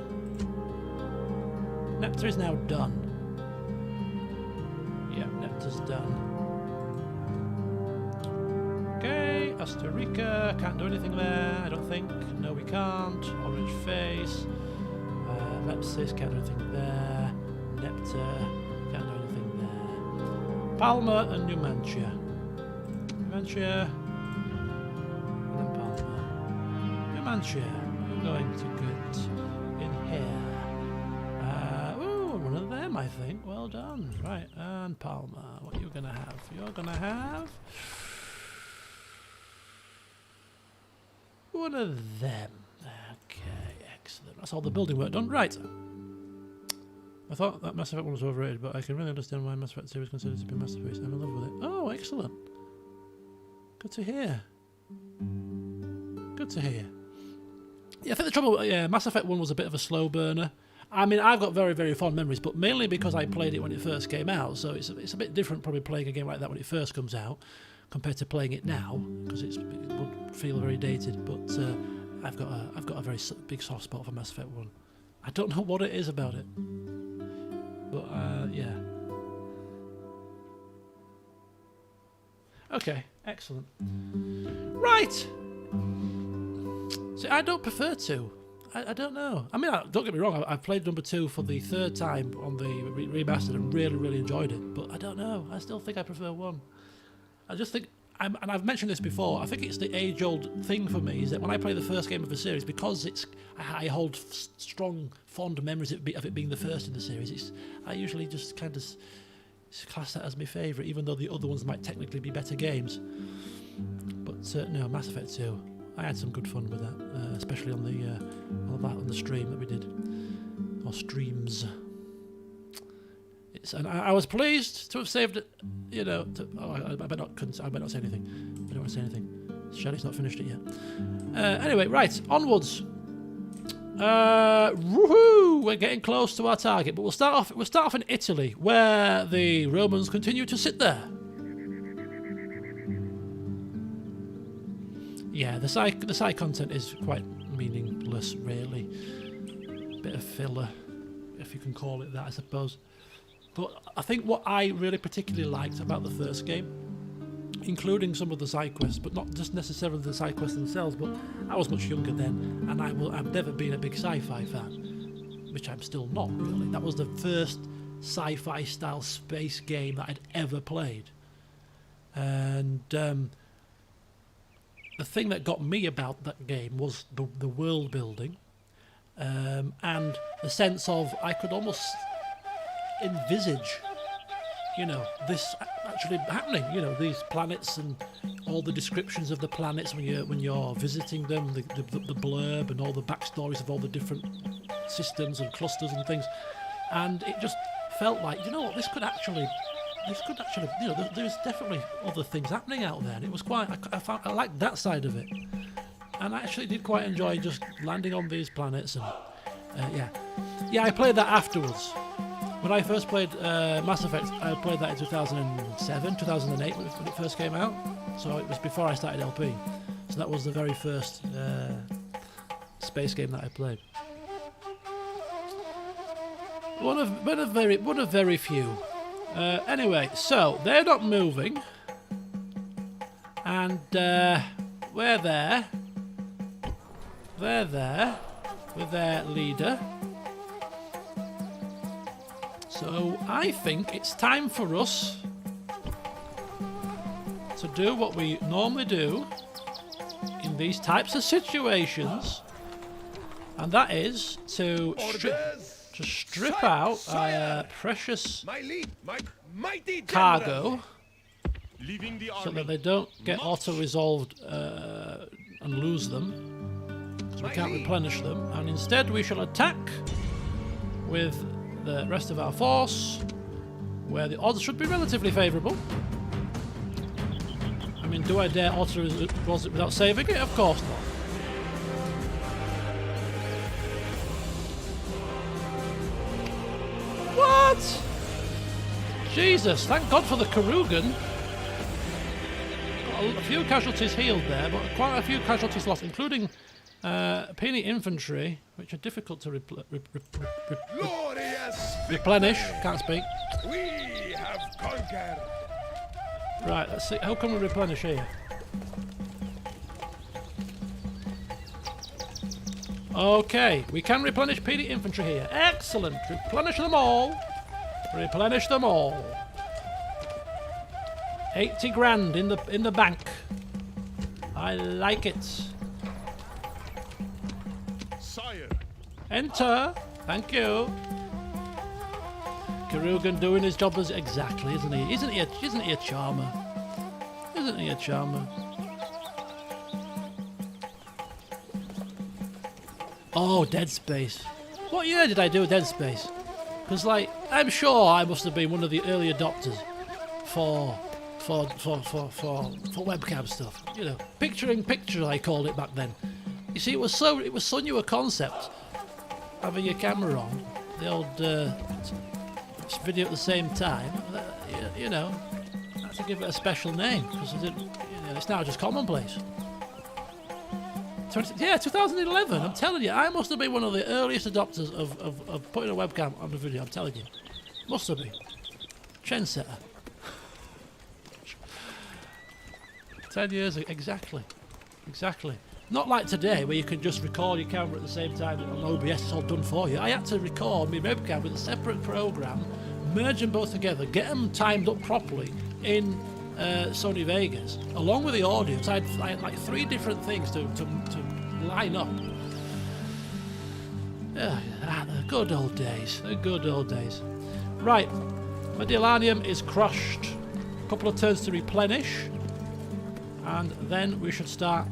Nectar is now done. Yeah, Nectar's done. Okay, Costa Rica. Can't do anything there, I don't think. No, we can't. Orange face. Lepsis, can't do anything there. Nectar, can't do anything there. Palma and Numantia. Numantia. And then Palma. Numantia. We're going to get in here. Ooh, one of them, I think. Well done. Right, and Palma. What are you going to have? You're going to have one of them. Okay, excellent. That's all the building work done. Right. I thought that Mass Effect 1 was overrated, but I can really understand why Mass Effect 2 is considered to be a masterpiece. I'm in love with it. Oh, excellent. Good to hear. Good to hear. Yeah, I think the trouble, Mass Effect 1 was a bit of a slow burner. I mean, I've got very, very fond memories, but mainly because I played it when it first came out, so it's a bit different probably playing a game like that when it first comes out compared to playing it now, because it would feel very dated. But I've got a very big soft spot for Mass Effect 1. I don't know what it is about it, but yeah. Okay, excellent. Right. See, I don't prefer 2. I don't know. I mean, don't get me wrong, I've played number 2 for the 3rd time on the Remastered and really, really enjoyed it. But I don't know. I still think I prefer 1. I just think, and I've mentioned this before, I think it's the age-old thing for me, is that when I play the first game of a series, because I hold strong, fond memories of it being the first in the series, I usually just kind of class that as my favourite, even though the other ones might technically be better games. But no, Mass Effect 2. I had some good fun with that, especially on the stream that we did, or streams. And I was pleased to have saved it. You know, I better not say anything. I don't want to say anything. Shadow's not finished it yet. Anyway, right, onwards. Woohoo! We're getting close to our target, but we'll start off in Italy, where the Romans continue to sit there. Yeah, the side content is quite meaningless, really. Bit of filler, if you can call it that, I suppose. But I think what I really particularly liked about the first game, including some of the side quests, but not just necessarily the side quests themselves, but I was much younger then, and I've never been a big sci-fi fan, which I'm still not, really. That was the first sci-fi style space game that I'd ever played. And the thing that got me about that game was the world building, and the sense of I could almost envisage, this actually happening. These planets and all the descriptions of the planets when you're visiting them, the blurb and all the backstories of all the different systems and clusters and things, and it just felt like, this could actually, there's definitely other things happening out there, and it was quite. I liked that side of it, and I actually did quite enjoy just landing on these planets and I played that afterwards. When I first played Mass Effect, I played that in 2007, 2008 when it first came out. So it was before I started LP. So that was the very first space game that I played. One of very few Anyway, so they're not moving, and we're there. They're there with their leader. So I think it's time for us to do what we normally do in these types of situations, and that is to strip out our precious My mighty cargo leaving the so that they don't get auto-resolved and lose them, because we can't replenish them, and instead we shall attack with the rest of our force, where the odds should be relatively favourable. I mean, do I dare auto-resolve it without saving it? Of course not. What? Jesus, thank God for the Karugan. Got a few casualties healed there, but quite a few casualties lost, including puny infantry, which are difficult to replenish. Can't speak. We have conquered. Right, let's see. How can we replenish here? Okay, we can replenish puny infantry here. Excellent. Replenish them all. Replenish them all. 80 grand in the bank. I like it. Sire. Enter. Thank you. Karugan doing his job as exactly, isn't he? Isn't he a charmer? Isn't he a charmer? Oh, Dead Space. What year did I do Dead Space? Because, like, I'm sure I must have been one of the early adopters for webcam stuff. You know, picture I called it back then. You see, it was so new a concept, having your camera on, the old video at the same time. You know, I had to give it a special name because it's now just commonplace. Yeah, 2011. I'm telling you, I must have been one of the earliest adopters of putting a webcam on the video. I'm telling you, must have been trendsetter. 10 years exactly. Not like today, where you can just record your camera at the same time on OBS. It's all done for you. I had to record my webcam with a separate program, merge them both together, get them timed up properly in Sony Vegas, along with the audio. So I had like 3 different things to line up. The good old days. The good old days. Right, Medellanium is crushed. A couple of turns to replenish, and then we should start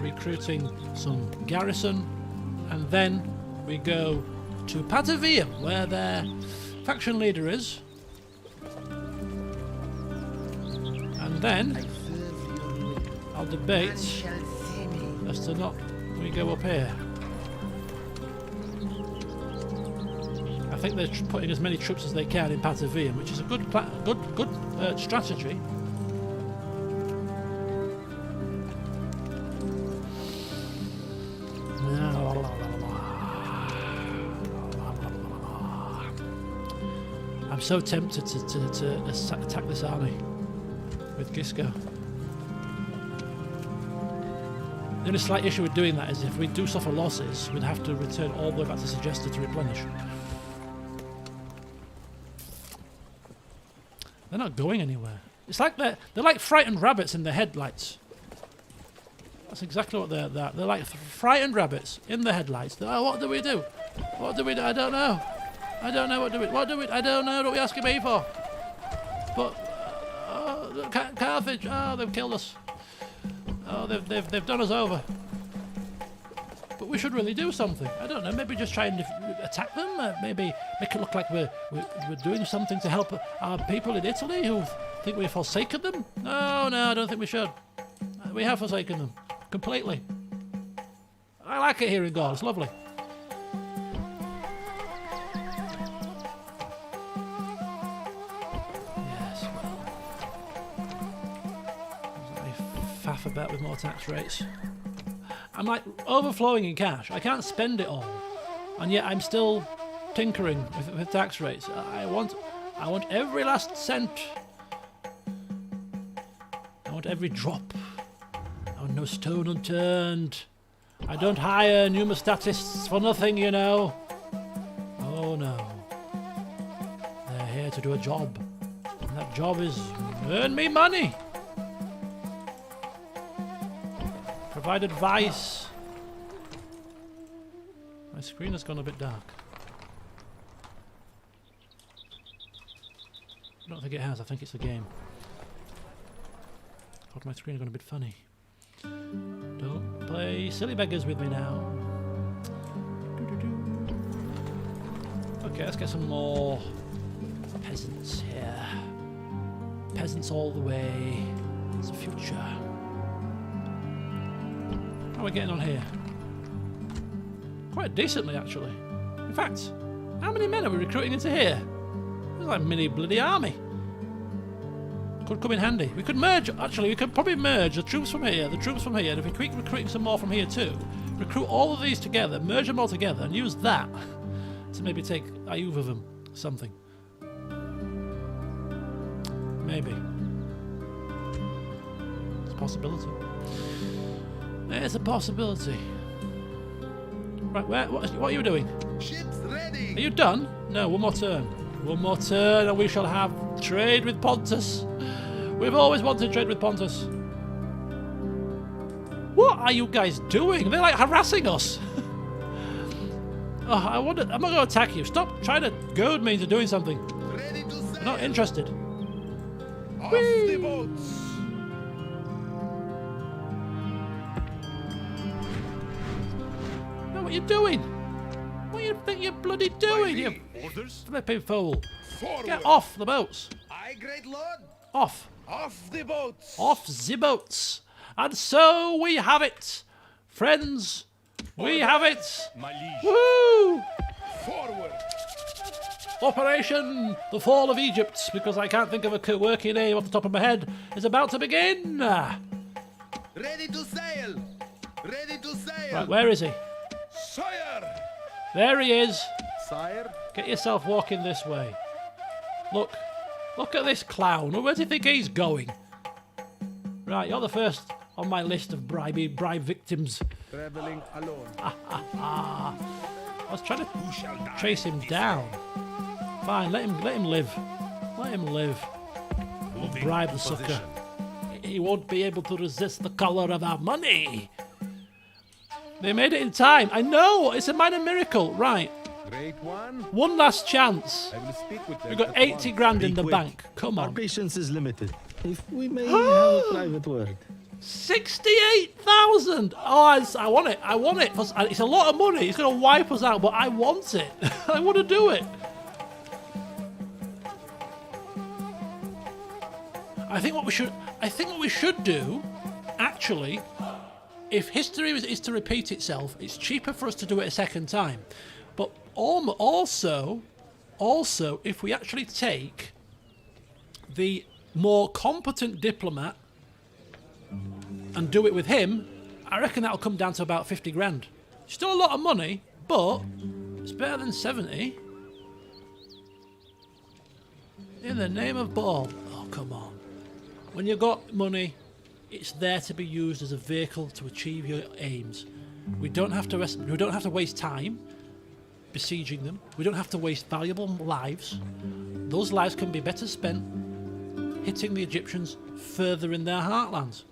recruiting some garrison, and then we go to Patavium, where their faction leader is. And then I'll debate as to not we go up here. I think they're putting as many troops as they can in Patavium, which is a good strategy. I'm so tempted to attack this army with Gisgo. The only slight issue with doing that is if we do suffer losses, we'd have to return all the way back to Suggested to replenish. They're not going anywhere. It's like they're like frightened rabbits in the headlights. That's exactly what they're. They're like frightened rabbits in the headlights. Oh, what do we do? What do we do? I don't know. I don't know what do we. I don't know what we're asking me for. But Carthage. Oh, they've killed us. Oh, they've done us over. But we should really do something. I don't know. Maybe just try and attack them. Maybe make it look like we're doing something to help our people in Italy who think we've forsaken them. No, I don't think we should. We have forsaken them completely. I like it here in Gaul. It's lovely. Yes, well, I faff about with more tax rates. I'm like overflowing in cash. I can't spend it all, and yet I'm still tinkering with tax rates. I want I want every last cent. I want every drop. I want no stone unturned. I don't hire numismatists for nothing, you know. Oh no. They're here to do a job. And that job is earn me money. Provide advice. My screen has gone a bit dark. I don't think it has, I think it's the game. God, my screen has gone a bit funny. Don't play silly beggars with me now. Okay, let's get some more peasants here. Peasants all the way. It's the future. How are we getting on here? Quite decently, actually. In fact, how many men are we recruiting into here? There's like a mini bloody army. Could come in handy. We could merge, actually, we could probably merge the troops from here, and if we keep recruiting some more from here too, recruit all of these together, merge them all together, and use that to maybe take Ayuv of them. Something. Maybe. It's a possibility. There's a possibility. Right, what are you doing? Ship's ready. Are you done? No, one more turn. One more turn and we shall have trade with Pontus. We've always wanted trade with Pontus. What are you guys doing? They're like harassing us. Oh, I'm not going to attack you. Stop trying to goad me into doing something. Ready to sail. I'm not interested. Off the boats. No, what are you doing? What do you think you're bloody doing? You Orders. flipping fool. Forward. Get off the boats. Aye, great lord. Off. Off the boats. Off the boats. And so we have it. Friends, we have it. My liege. Woo! Forward. Operation The Fall of Egypt, because I can't think of a working name off the top of my head, is about to begin. Ready to sail. Ready to sail. Right, where is he? Sire. There he is. Sire. Get yourself walking this way. Look at this clown. Where do you think he's going? Right, you're the first on my list of bribe victims. Traveling alone. I was trying to chase him down. Fine, let him live. Let him live. We'll bribe the sucker. He won't be able to resist the colour of our money. They made it in time. I know, it's a minor miracle. Right. Great one. One last chance. I will speak with them. We've got 80 grand in the bank. Come Our on. patience is limited. If we may have a private word. 68,000! Oh, I want it. I want it. It's a lot of money. It's going to wipe us out, but I want it. I want to do it. I think what we should do, actually, if history is to repeat itself, it's cheaper for us to do it a second time. But also, if we actually take the more competent diplomat and do it with him, I reckon that'll come down to about 50 grand. Still a lot of money, but it's better than 70. In the name of Baal. Oh, come on. When you've got money, it's there to be used as a vehicle to achieve your aims. We don't have to waste time besieging them. We don't have to waste valuable lives. Those lives can be better spent hitting the Egyptians further in their heartlands.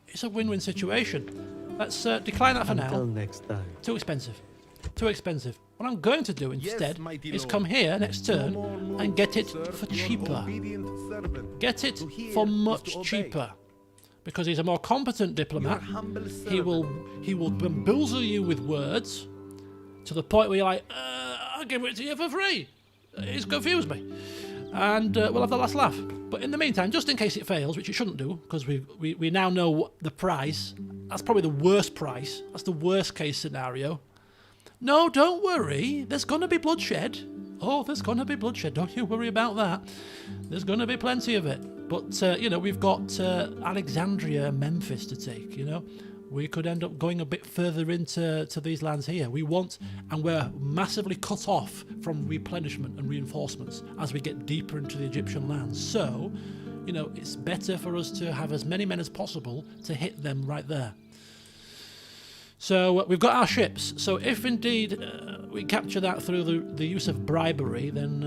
It's a win-win situation. Let's decline that for Until now. next time. Too expensive. Too expensive. What I'm going to do instead mighty is lord. come here next turn and get it for cheaper. Get it for much cheaper. Because he's a more competent diplomat. He will bamboozle you with words to the point where you're like, I'll give it to you for free. It's confused me. And we'll have the last laugh. But in the meantime, just in case it fails, which it shouldn't do, because we now know the price. That's probably the worst price. That's the worst case scenario. No, don't worry. There's going to be bloodshed. Oh, there's going to be bloodshed. Don't you worry about that. There's going to be plenty of it. But, we've got Alexandria and Memphis to take, we could end up going a bit further into these lands here. We want, and we're massively cut off from replenishment and reinforcements as we get deeper into the Egyptian lands. So, you know, it's better for us to have as many men as possible to hit them right there. So we've got our ships. So if indeed we capture that through the use of bribery, then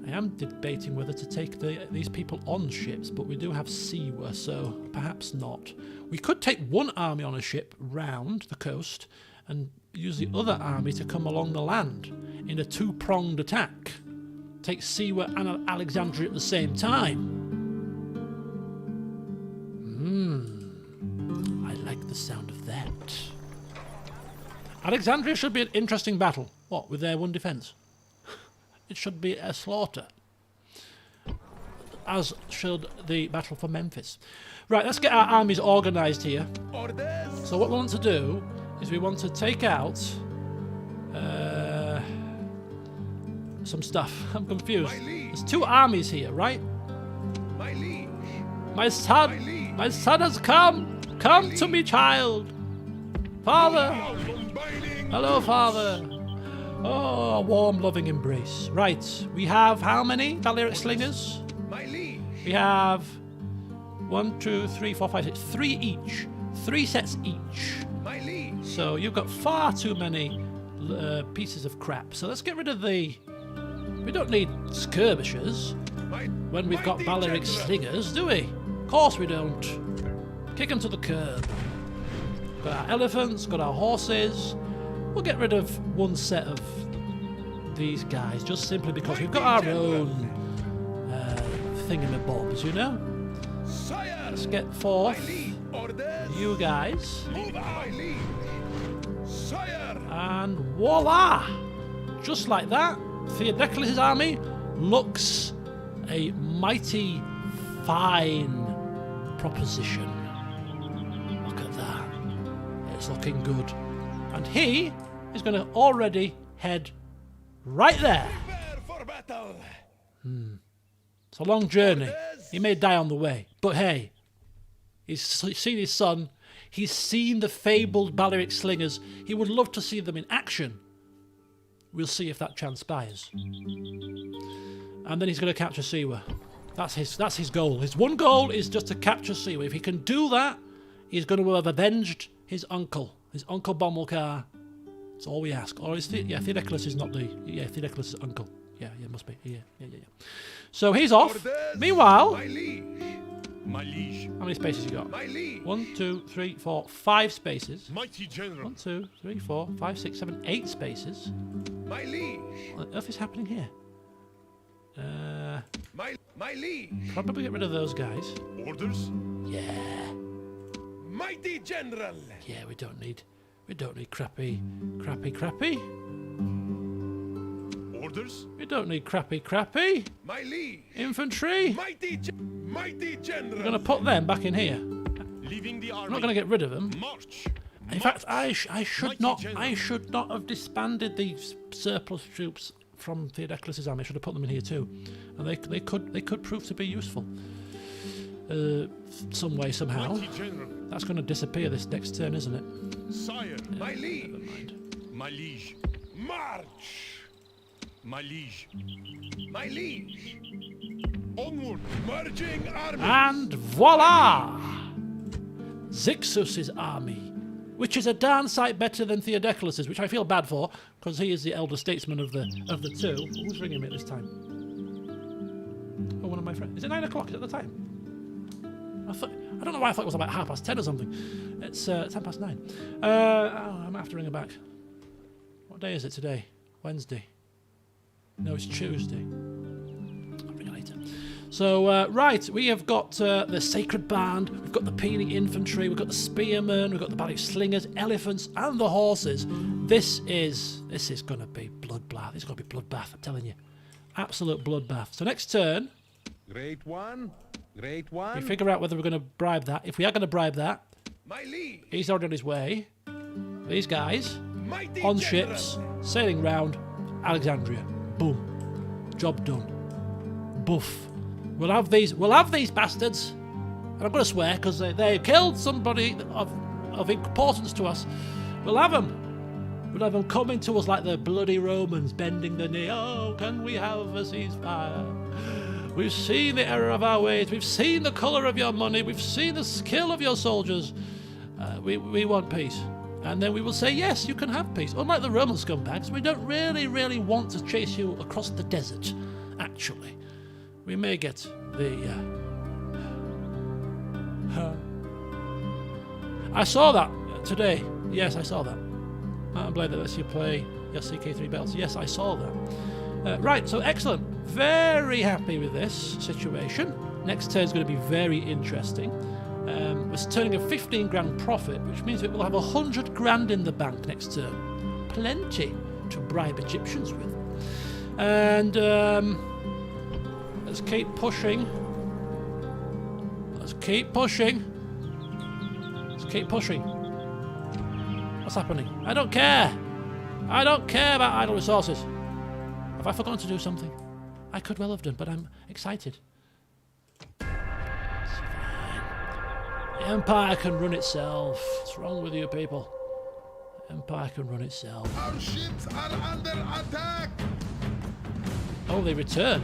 I am debating whether to take these people on ships, but we do have Siwa, so perhaps not. We could take one army on a ship round the coast and use the other army to come along the land in a two-pronged attack. Take Siwa and Alexandria at the same time. I like the sound of that. Alexandria should be an interesting battle. What, with their one defence? It should be a slaughter. As should the battle for Memphis. Right, let's get our armies organised here. Orders. So what we want to do is we want to take out some stuff. I'm confused. There's two armies here, right? My liege. My son has come. Come to me, child. Father. Hello, Father. Oh, a warm, loving embrace. Right, we have how many Balearic slingers? My liege. We have 1, 2, 3, 4, 5, 6. 3 each. 3 sets each. My liege. So you've got far too many pieces of crap. So let's get rid of the... We don't need skirmishers when we've got Balearic slingers, do we? Of course we don't. Kick them to the curb. Got our elephants, got our horses. We'll get rid of one set of these guys just simply because we've got our own thingamabobs, you know? Sire. Let's get forth Orders. you guys. Move out. My liege. Sire. And voila! Just like that, Theodecles' army looks a mighty fine proposition. Look at that. It's looking good. And he is going to already head right there. Prepare for battle. It's a long journey. He may die on the way. But hey, he's seen his son. He's seen the fabled Balearic slingers. He would love to see them in action. We'll see if that transpires. And then he's going to capture Siwa. That's his goal. His one goal is just to capture Siwa. If he can do that, he's going to have avenged his uncle Bomilcar. That's all we ask. Or is Theodecles is not the... Yeah, Theodecles' uncle. Yeah, must be. Yeah. So he's off. Orders. Meanwhile... My liege. My liege. How many spaces you got? My liege. 1, 2, 3, 4, 5 spaces. Mighty general. 1, 2, 3, 4, 5, 6, 7, 8 spaces. My liege. What on earth is happening here? My liege. Probably get rid of those guys. Orders. Yeah. Mighty general. Yeah, we don't need crappy. Orders. We don't need crappy My liege. infantry. Mighty general. We're gonna put them back in here. Leaving the army. I'm not gonna get rid of them. March. In fact, I should not have disbanded these surplus troops from Theodecles' army. I should have put them in here too, and they could prove to be useful. Some way, somehow. Mighty general. That's going to disappear this next turn, isn't it? Sire. My liege. Never mind. My liege. March. My liege. My liege. Onward. Merging army. And voila! Zixus' army, which is a darn sight better than Theodecles', which I feel bad for, because he is the elder statesman of the two. Who's ringing me at this time? Oh, one of my friends. Is it 9 o'clock? Is it the time? I don't know why I thought it was about 10:30 or something. It's 9:10. I might have to ring her back. What day is it today? Wednesday. No, it's Tuesday. I'll ring her later. So, right, we have got the Sacred Band, we've got the Peony Infantry, we've got the Spearmen, we've got the Balearic Slingers, Elephants, and the Horses. This is going to be bloodbath. It's going to be bloodbath, I'm telling you. Absolute bloodbath. So next turn... Great one. We figure out whether we're going to bribe that. If we are going to bribe that, My liege. he's already on his way. These guys, Mighty on general. ships, sailing round Alexandria. Boom. Job done. Boof. We'll have these bastards. And I'm going to swear because they killed somebody of of importance to us, we'll have them. We'll have them coming to us like the bloody Romans, bending the knee. Oh, can we have a ceasefire? We've seen the error of our ways. We've seen the colour of your money. We've seen the skill of your soldiers. We want peace. And then we will say, yes, you can have peace. Unlike the Roman scumbags, we don't really want to chase you across the desert, actually. We may get the... I saw that today. Yes, I saw that. I'm glad that lets you play your CK3 belts. Yes, I saw that. Right, so excellent. Very happy with this situation. Next turn is going to be very interesting. We're turning a 15 grand profit, which means that we'll have 100 grand in the bank next term. Plenty to bribe Egyptians with. And let's keep pushing. Let's keep pushing. Let's keep pushing. What's happening? I don't care. I don't care about idle resources. Have I forgotten to do something? I could well have done, but I'm excited. The Empire can run itself. What's wrong with you people? The Empire can run itself. Our ships are under attack. Oh, they return.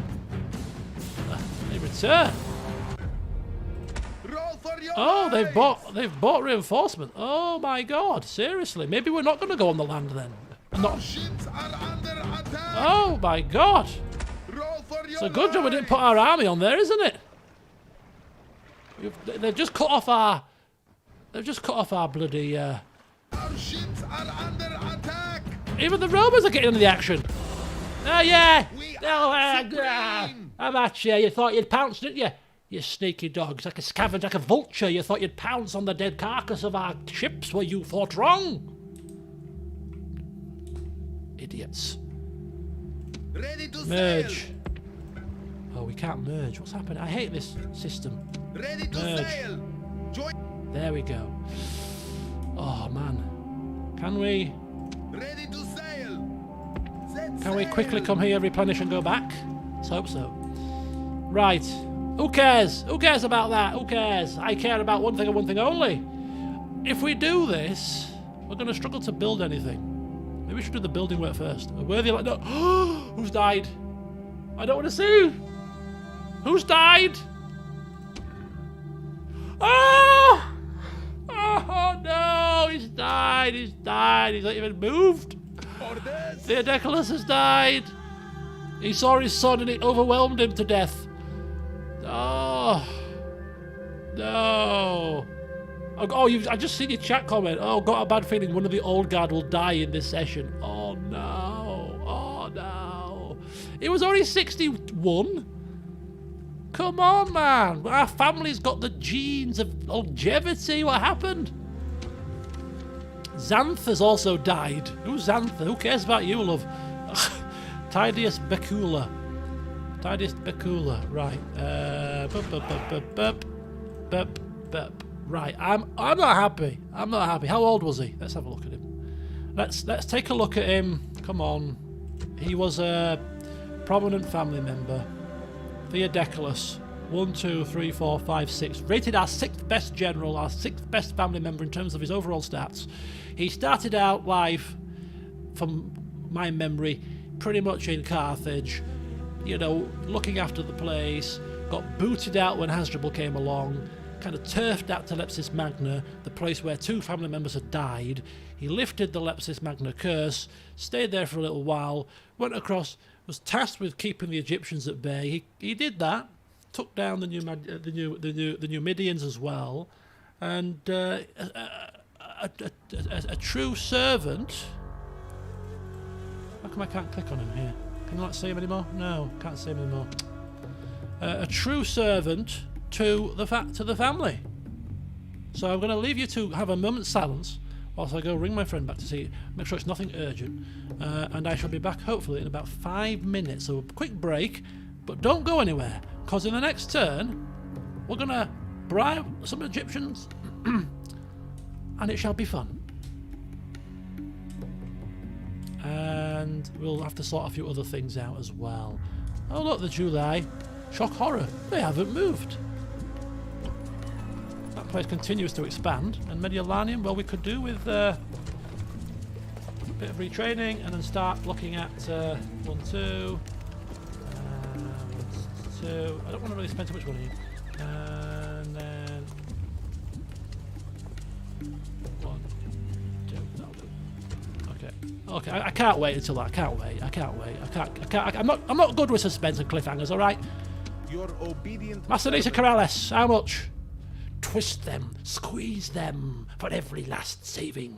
They return. Roll for your Oh, lives. they've bought reinforcement. Oh my God, seriously? Maybe we're not going to go on the land then. Our ships are under attack. Oh my God! Roll for your It's a good job we didn't put our army on there, isn't it? They've just cut off our. They've just cut off our bloody. Our ships are under attack. Even the Romans are getting into the action. Oh yeah. We Oh, are supreme. I'm at you. You thought you'd pounce, didn't you? You sneaky dogs, like a scavenger, like a vulture. You thought you'd pounce on the dead carcass of our ships where you fought wrong. Idiots. Ready to Merge. sail. Oh, we can't merge. What's happening? I hate this system. Ready to Merge. sail. Join. There we go. Oh man. Can we Ready to sail. Set can we sail. quickly come here, replenish and go back? Let's hope so. Right. Who cares? Who cares about that? Who cares? I care about one thing and one thing only. If we do this, we're going to struggle to build anything. Maybe we should do the building work first. A worthy like no. Who's died? I don't want to see. Who's died? Oh! Oh no! He's died. He's died. He's not even moved. Orders. Theodecalus has died. He saw his son and it overwhelmed him to death. Oh no! Oh, I just seen your chat comment. Oh, got a bad feeling one of the old guard will die in this session. Oh no! Oh no! It was only 61. Come on, man! Our family's got the genes of longevity. What happened? Xantha's also died. Who's Xantha? Who cares about you, love? Tidius Becula. Tidius Becula. Right. Right. I'm not happy. I'm not happy. How old was he? Let's have a look at him. Let's take a look at him. Come on. He was a prominent family member. Theodecalus. 1, 2, 3, 4, 5, 6. Rated our 6th best general, our 6th best family member in terms of his overall stats. He started out life, from my memory, pretty much in Carthage, you know, looking after the place, got booted out when Hasdrubal came along, kind of turfed out to Lepsis Magna, the place where 2 family members had died. He lifted the Lepsis Magna curse, stayed there for a little while, went across, was tasked with keeping the Egyptians at bay. He did that, took down the Numidians as well, and a true servant. How come I can't click on him here? Can you not see him anymore? No, can't see him anymore. A true servant to the family. So I'm going to leave you to have a moment's silence whilst I go ring my friend back to see, make sure it's nothing urgent, and I shall be back hopefully in about 5 minutes. So a quick break, but don't go anywhere, because in the next turn we're going to bribe some Egyptians and it shall be fun. And we'll have to sort a few other things out as well. Oh look, the Julii. Shock horror. They haven't moved. That place continues to expand. And Mediolanium, well, we could do with a bit of retraining and then start looking at 1, 2. 2. I don't want to really spend too much money. And then 1, 2. That'll do. Okay. Okay. I can't wait until that. I can't wait. I'm not good with suspense and cliffhangers. All right. Your obedient Master Nisa Corrales, how much? Twist them, squeeze them for every last saving.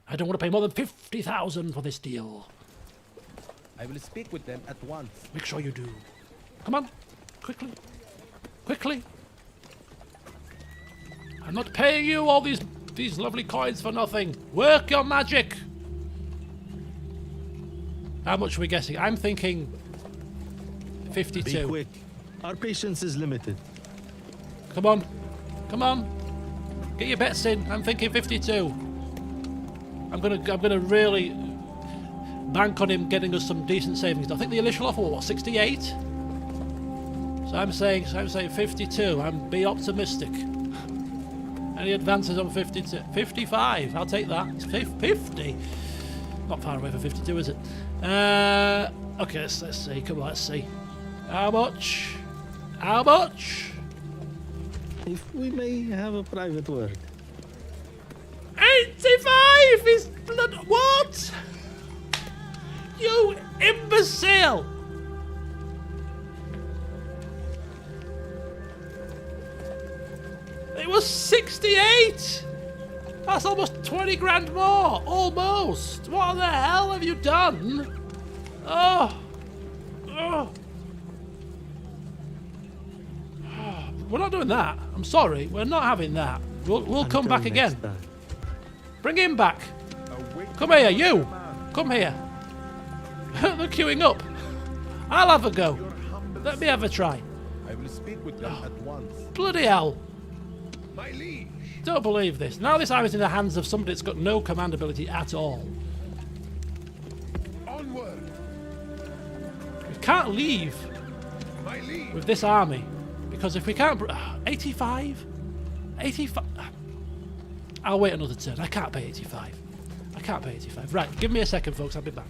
I don't want to pay more than 50,000 for this deal. I will speak with them at once. Make sure you do. Come on, quickly, quickly. I'm not paying you all these lovely coins for nothing. Work your magic. How much are we guessing? I'm thinking 52. Be quick. Our patience is limited. Come on. Come on. Get your bets in. I'm thinking 52. I'm gonna really bank on him getting us some decent savings. I think the initial offer was what, 68? So I'm saying 52. I'm be optimistic. Any advances on 52? 55. I'll take that. It's 50. Not far away from 52, is it? Okay, let's see. Come on, let's see. How much? How much? If we may have a private word. 85 is blood. What? You imbecile! It was 68. That's almost 20 grand more. Almost. What the hell have you done? Oh. Oh. We're not doing that. I'm sorry. We're not having that. We'll come back Until again. next time. Bring him back. Await Come here, you. command. Come here. They're queuing up. I'll have a go. Your humble Let me have a try. I will speak with them at once. Bloody hell. My liege. Don't believe this. Now this army's in the hands of somebody that's got no command ability at all. Onward. We can't leave My liege. with this army. Because if we can't... 85? 85? I'll wait another turn. I can't pay 85. I can't pay 85. Right, give me a second, folks. I'll be back.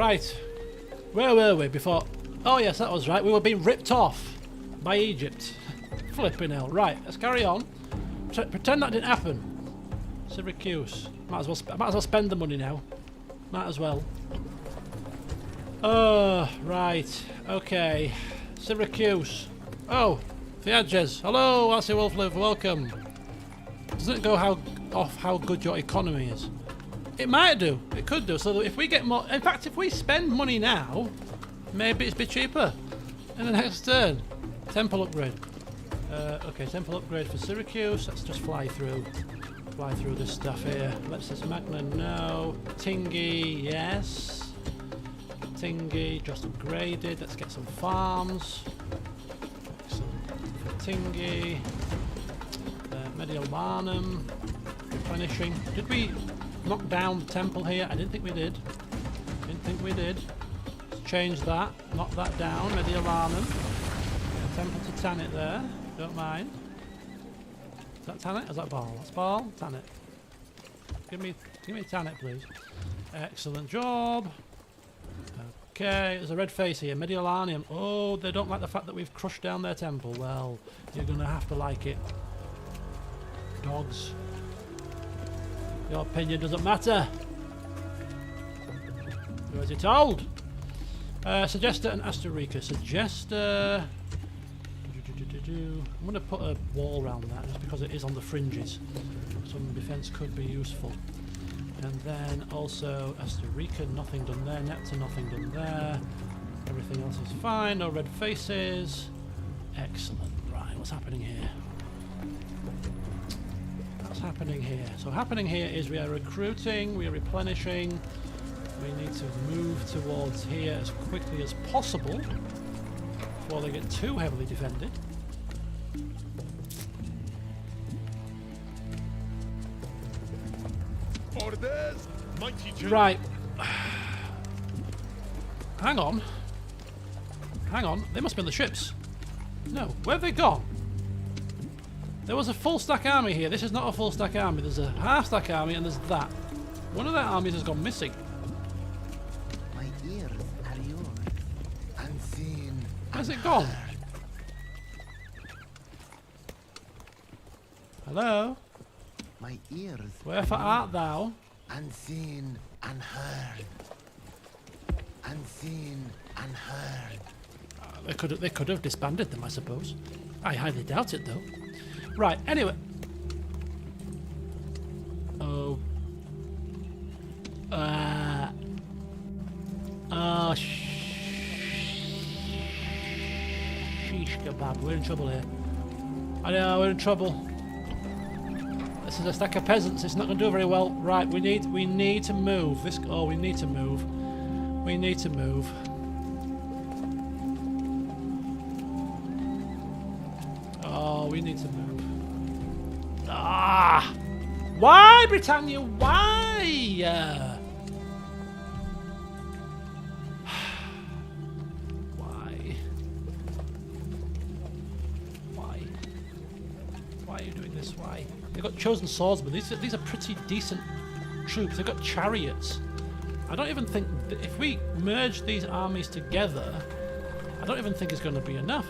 Right. Where were we before? Oh yes, that was right. We were being ripped off by Egypt. Flipping hell. Right, let's carry on. Pretend that didn't happen. Syracuse. Might as well spend the money now. Might as well. Oh, right. Okay. Syracuse. Oh, Fiages. Hello, Arcee Wolflive. Welcome. Doesn't it go off how good your economy is? It might do. It could do. So that if we get more... In fact, if we spend money now, maybe it's a bit cheaper in the next turn. Temple upgrade. Okay, temple upgrade for Syracuse. Let's just fly through this stuff here. Lepsis Magna, no. Tingy, yes. Tingy, just upgraded. Let's get some farms. Excellent. For Tingy. Mediolanum. Replenishing. Did we knock down the temple here? I didn't think we did. Let's change that. Knock that down. Mediolanum. Temple to Tanit there. Don't mind. Is that Tanit? Or is that Ball? That's Ball. Tanit. Give me Tanit, please. Excellent job. Okay, there's a red face here. Mediolanium. Oh, they don't like the fact that we've crushed down their temple. Well, you're going to have to like it. Dogs. Your opinion doesn't matter. Who is it told? Suggester and Astorica. Suggester... I'm going to put a wall around that just because it is on the fringes. Some defence could be useful. And then also Astorica, nothing done there. Nepta, nothing done there. Everything else is fine. No red faces. Excellent. Right, what's happening here? What's happening here? So happening here is we are recruiting, we are replenishing. We need to move towards here as quickly as possible before they get too heavily defended. Orders, mighty general. Right. Hang on. They must be on the ships. No, where have they gone? There was a full stack army here. This is not a full stack army. There's a half stack army and there's that. One of their armies has gone missing. My ears are yours. Unseen. Where's it gone? Hello? My ears. Wherefore art thou? Unseen, unheard. Unseen, unheard. They could have disbanded them, I suppose. I highly doubt it, though. Right. Anyway. Oh. Oh. Sheesh kebab. We're in trouble here. I know we're in trouble. This is a stack of peasants. It's not going to do very well. Right. We need to move. We need to move. We need to move. Oh, we need to move. Ah! Why, Britannia? Why? Why? Why are you doing this? Why? They've got chosen swordsmen. These are pretty decent troops. They've got chariots. I don't even think that if we merge these armies together, I don't even think it's going to be enough.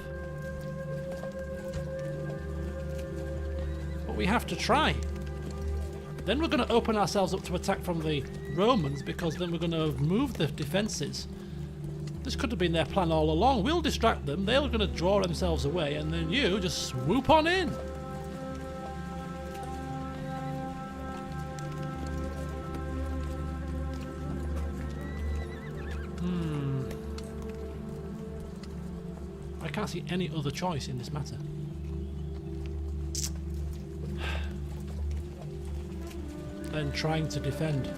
But we have to try. Then we're going to open ourselves up to attack from the Romans because then we're going to move the defences. This could have been their plan all along. We'll distract them, they're going to draw themselves away, and then you just swoop on in. I can't see any other choice in this matter. Than trying to defend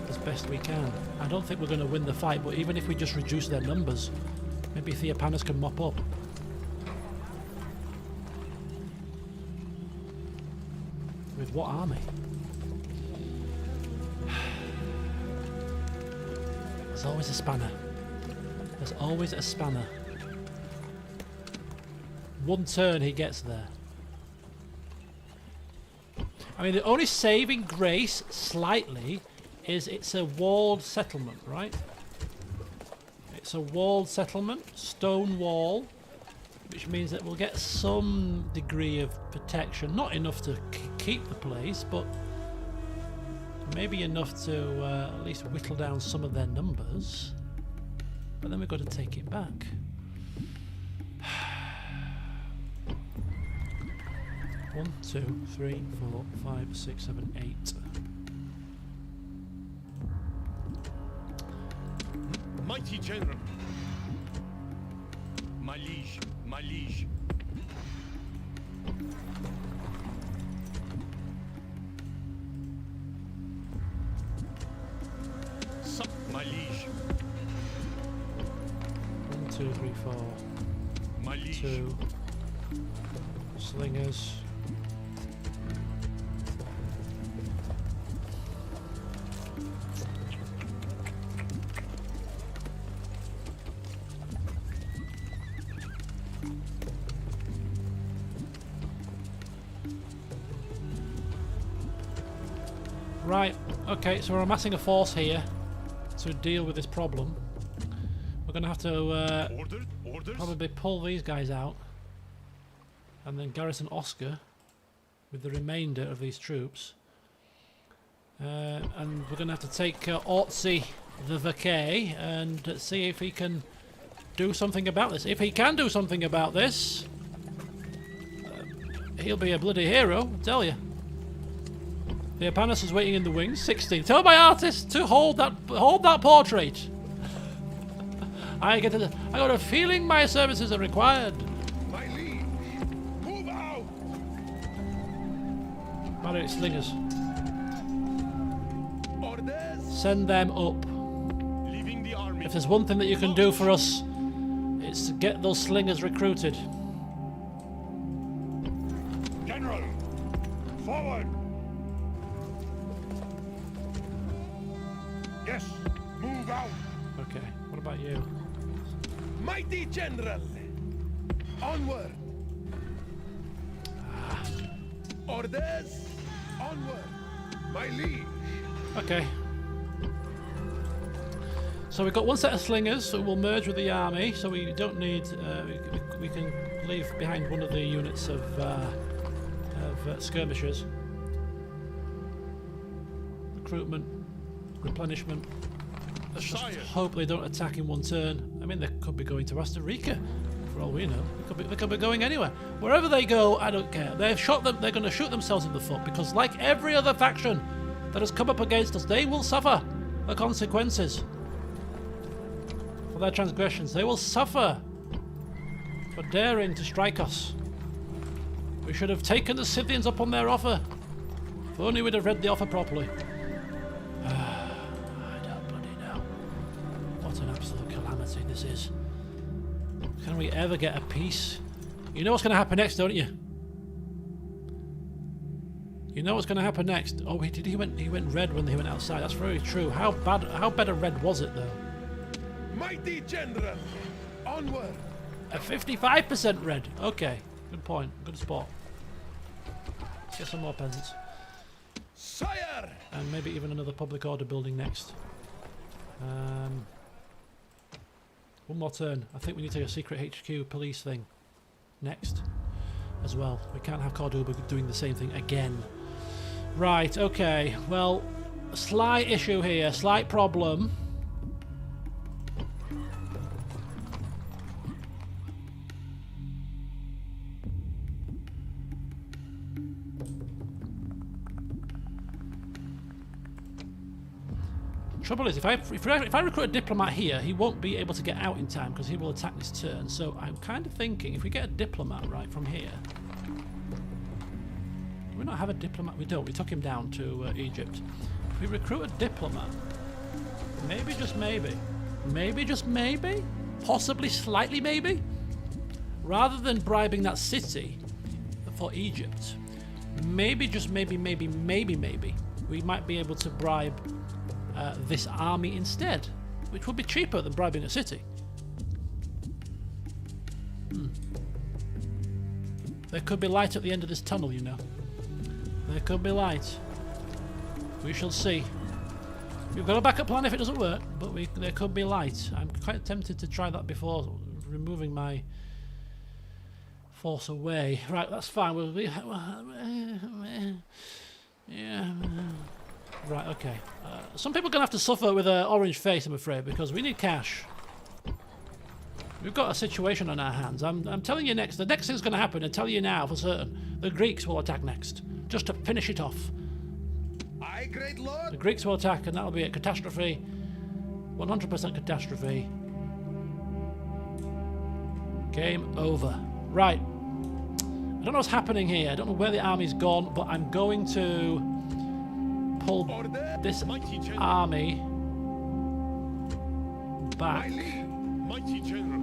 as best we can. I don't think we're going to win the fight, but even if we just reduce their numbers, maybe Theopanis can mop up. With what army? There's always a spanner. There's always a spanner. One turn he gets there. I mean, the only saving grace, slightly, is it's a walled settlement, right? It's a walled settlement, stone wall, which means that we'll get some degree of protection. Not enough to keep the place, but maybe enough to at least whittle down some of their numbers. But then we've got to take it back. 1, 2, 3, 4, 5, 6, 7, 8. Mighty general. My liege, my liege. My liege. 1, 2, 3, 4. My liege. 2 slingers. Right, okay, so we're amassing a force here to deal with this problem. We're going to have to Orders? probably pull these guys out and then garrison Oscar with the remainder of these troops. And we're going to have to take Ortzi the Vacay and see if he can do something about this. If he can do something about this, he'll be a bloody hero, I tell you. The Apanis is waiting in the wings. 16. Tell my artist to hold that portrait. I got a feeling my services are required. My liege. Move out. Barrier slingers. Orders. Send them up. Leaving the army. If there's one thing that you can do for us, it's to get those slingers recruited. General. Forward. Yes. Move out. Okay, what about you? Mighty general. Onward. Orders. Onward. My liege. Okay. So we've got one set of slingers, so we'll merge with the army. So we don't need. We can leave behind one of the units of skirmishers. Recruitment, replenishment. Let's just hope they don't attack in one turn. I mean, they could be going to Astarica, for all we know. They could be going anywhere. Wherever they go, I don't care. They're going to shoot themselves in the foot because, like every other faction that has come up against us, they will suffer the consequences for their transgressions. They will suffer for daring to strike us. We should have taken the Scythians up on their offer. If only we'd have read the offer properly. I don't bloody know. What an absolute calamity this is. Can we ever get a peace? You know what's going to happen next, don't you? You know what's going to happen next. Oh, he went red when he went outside. That's very true. How bad a red was it though? Mighty general. Onward. A 55% red. Okay, good point. Good spot. Let's get some more peasants. Sire. And maybe even another public order building next. One more turn. I think we need to take a secret HQ police thing next as well. We can't have Cordoba doing the same thing again. Right, okay. Well, slight issue here, slight problem. Trouble is, if I recruit a diplomat here, he won't be able to get out in time because he will attack this turn. So I'm kind of thinking, if we get a diplomat right from here, do we not have a diplomat? We don't. We took him down to Egypt. If we recruit a diplomat, maybe just maybe, possibly slightly maybe, rather than bribing that city for Egypt, maybe just maybe, we might be able to bribe this army instead, which would be cheaper than bribing a city. There could be light at the end of this tunnel, you know. There could be light. We shall see. We've got a backup plan if it doesn't work, but there could be light. I'm quite tempted to try that before removing my force away. Right, that's fine. We'll be... Yeah. Right, okay. Some people are going to have to suffer with an orange face, I'm afraid, because we need cash. We've got a situation on our hands. I'm telling you next. The next thing's going to happen, and tell you now for certain. The Greeks will attack next, just to finish it off. Aye, great lord. The Greeks will attack, and that'll be a catastrophe. 100% catastrophe. Game over. Right. I don't know what's happening here. I don't know where the army's gone, but I'm going to pull this army back.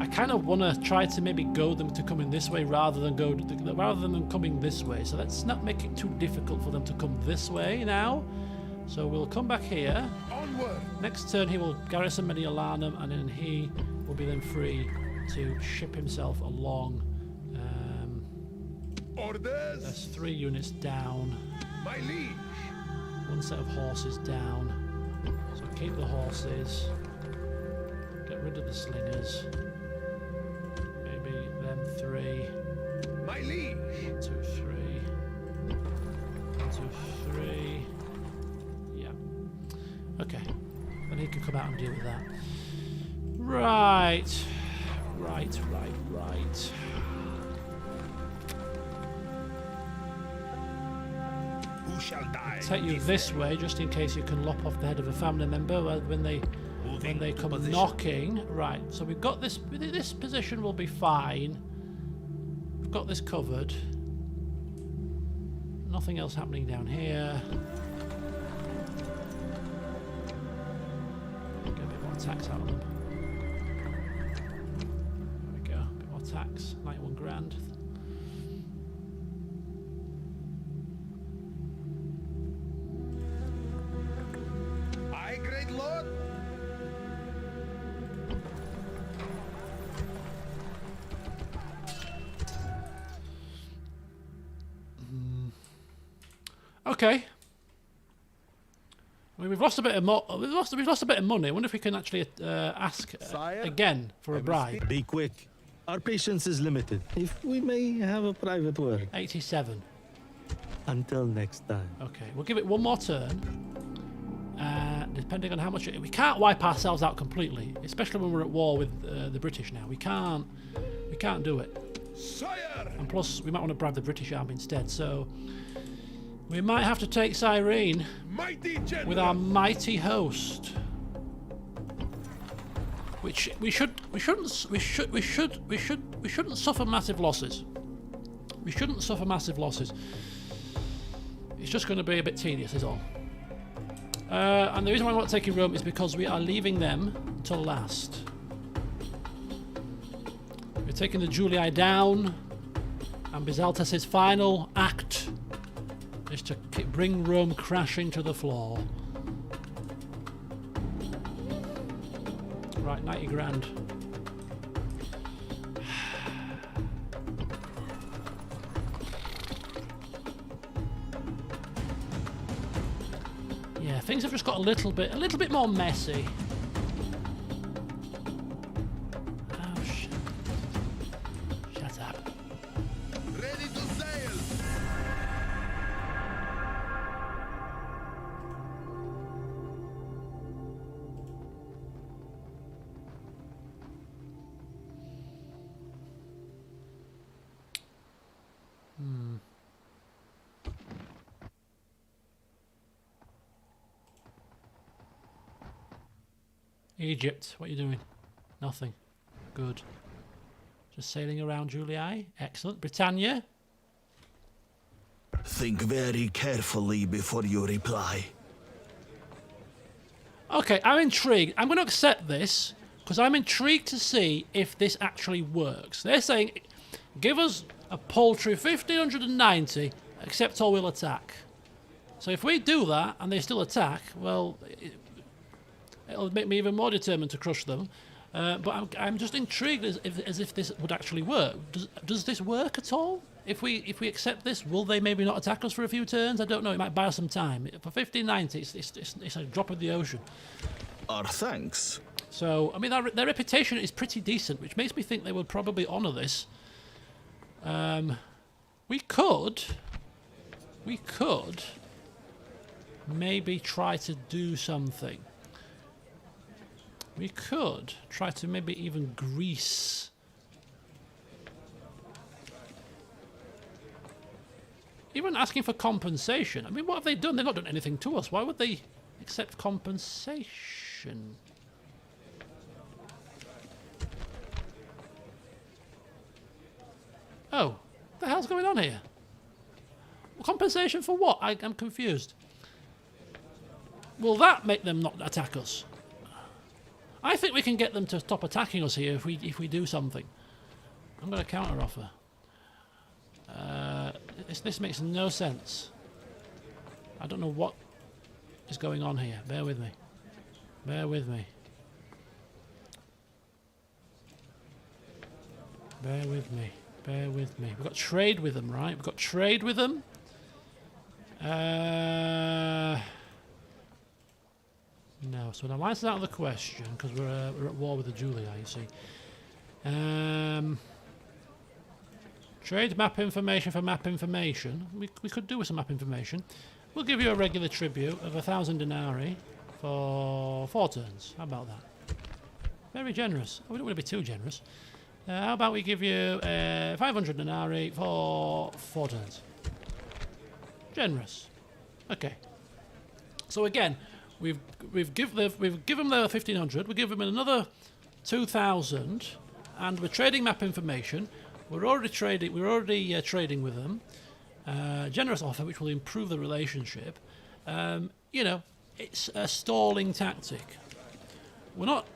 I kind of want to try to maybe goad them to coming this way rather than them coming this way. So let's not make it too difficult for them to come this way now. So we'll come back here. Onward. Next turn he will garrison Mediolanum, and then he will be then free to ship himself along. Orders. That's 3 units down. My liege. 1 set of horses down. So keep the horses. Get rid of the slingers. Maybe them 3. My liege. 1, 2, 3. 1, 2, 3. Yeah. Okay. Then he can come out and deal with that. Right. Right. Who shall die? Take you this way, just in case you can lop off the head of a family member when they come knocking. Right, so we've got this. This position will be fine. We've got this covered. Nothing else happening down here. Get a bit more tax out of them. There we go. A bit more tax. 91 grand. Aye, great lord. Okay. I mean, we've lost a bit of we've lost a bit of money. I wonder if we can actually ask again for a bribe. Be quick. Our patience is limited. If we may have a private word. 87. Until next time. Okay, we'll give it one more turn. Depending on how much we can't wipe ourselves out completely, especially when we're at war with the British now. We can't do it. Sire. And plus, we might want to bribe the British army instead. So we might have to take Cyrene Mighty general. with our mighty host. Which we shouldn't suffer massive losses. We shouldn't suffer massive losses. It's just going to be a bit tedious, is all. And the reason why I'm not taking Rome is because we are leaving them to last. We're taking the Julii down, and Bisaltes' final act is to bring Rome crashing to the floor. Right, 90 grand. Yeah, things have just got a little bit more messy. Oh shit! Shut up. Ready to sail. Egypt, what are you doing? Nothing. Good. Just sailing around Julii. Excellent. Britannia. Think very carefully before you reply. Okay, I'm intrigued. I'm going to accept this because I'm intrigued to see if this actually works. They're saying, give us a paltry 1,590, except or we'll attack. So if we do that and they still attack, well, it'll make me even more determined to crush them. But I'm just intrigued as if this would actually work. Does this work at all? if we accept this, will they maybe not attack us for a few turns? I don't know. It might buy us some time. For 1590, it's a drop in the ocean. Our thanks. So, I mean, their reputation is pretty decent, which makes me think they would probably honour this. We could maybe try to do something. We could try to maybe even grease. Even asking for compensation. I mean, what have they done? They've not done anything to us. Why would they accept compensation? Oh, what the hell's going on here? Compensation for what? I'm confused. Will that make them not attack us? I think we can get them to stop attacking us here if we do something. I'm going to counter offer. This makes no sense. I don't know what is going on here. Bear with me. Bear with me. Bear with me. Bear with me. We've got trade with them, right? We've got trade with them. No, so an alliance is out of the question because we're at war with the Julii, you see. Trade map information for map information. We could do with some map information. We'll give you a regular tribute of 1,000 denarii for 4 turns. How about that? Very generous. We don't want to be too generous. How about we give you 500 denarii for 4 turns? Generous. Okay. So again, we've given them the 1,500. We give them another 2,000, and we're trading map information. We're already trading. We're already trading with them. Generous offer, which will improve the relationship. You know, it's a stalling tactic. We're not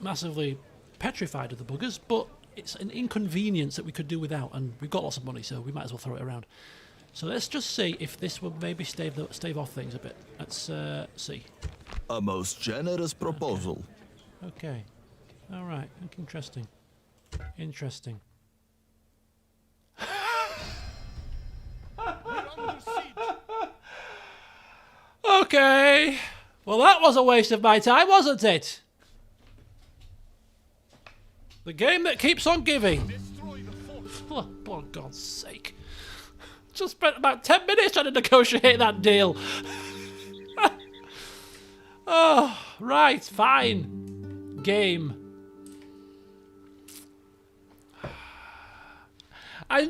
massively petrified of the buggers, but it's an inconvenience that we could do without, and we've got lots of money, so we might as well throw it around. So let's just see if this will maybe stave off things a bit. Let's see. A most generous proposal. Okay. All right. Interesting. Interesting. Okay. Well, that was a waste of my time, wasn't it? The game that keeps on giving. Oh, for God's sake. Just spent about 10 minutes trying to negotiate that deal. Oh, right, fine. Game. I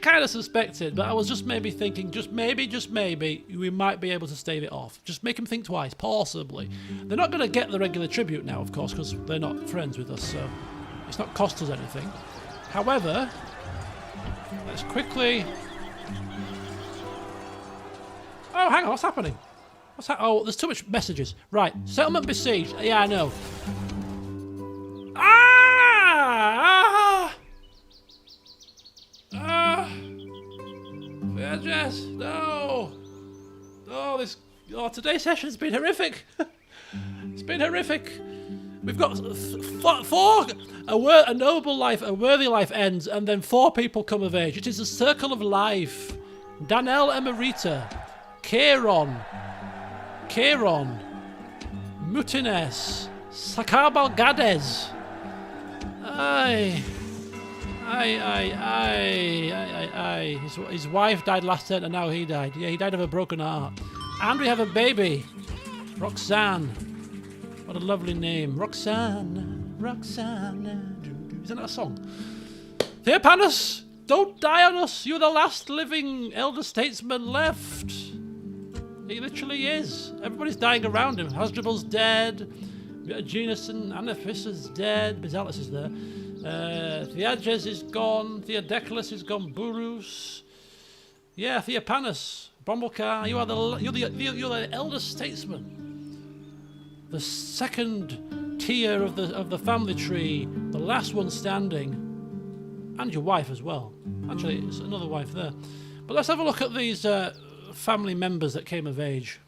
kind of suspected, but I was just maybe thinking, just maybe, we might be able to stave it off. Just make them think twice, possibly. They're not going to get the regular tribute now, of course, because they're not friends with us, so it's not cost us anything. However, let's quickly... Oh, hang on, what's happening? Oh, there's too much messages. Right, settlement besieged. Yeah, I know. Yes, no. Oh, today's session's been horrific. It's been horrific. We've got 4, a noble life, a worthy life ends, and then 4 people come of age. It is a circle of life. Danel Emerita, Kairon, Mutines, Sakabal Gades. His wife died last turn and now he died. Yeah, he died of a broken heart. And we have a baby. Roxanne. What a lovely name. Roxanne. Isn't that a song? Theopanos, don't die on us. You're the last living elder statesman left. He literally is. Everybody's dying around him. Hasdrubal's dead. Genus and Anaphis is dead. Bisaltes is there. Theages is gone. Theodecalus is gone. Burus. Yeah, Theopanos. Brombalcar, you're the elder statesman. The second tier of the family tree. The last one standing. And your wife as well. Actually, it's another wife there. But let's have a look at these family members that came of age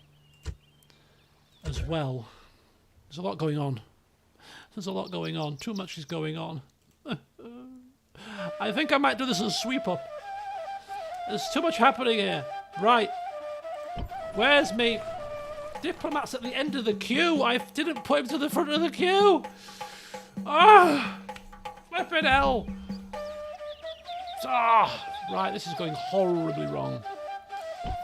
as well. There's a lot going on. Too much is going on. I think I might do this as a sweep up. There's too much happening here. Right. Where's me? Diplomat's at the end of the queue. I didn't put him to the front of the queue. Ah! Flippin' hell. Ah! Right, this is going horribly wrong.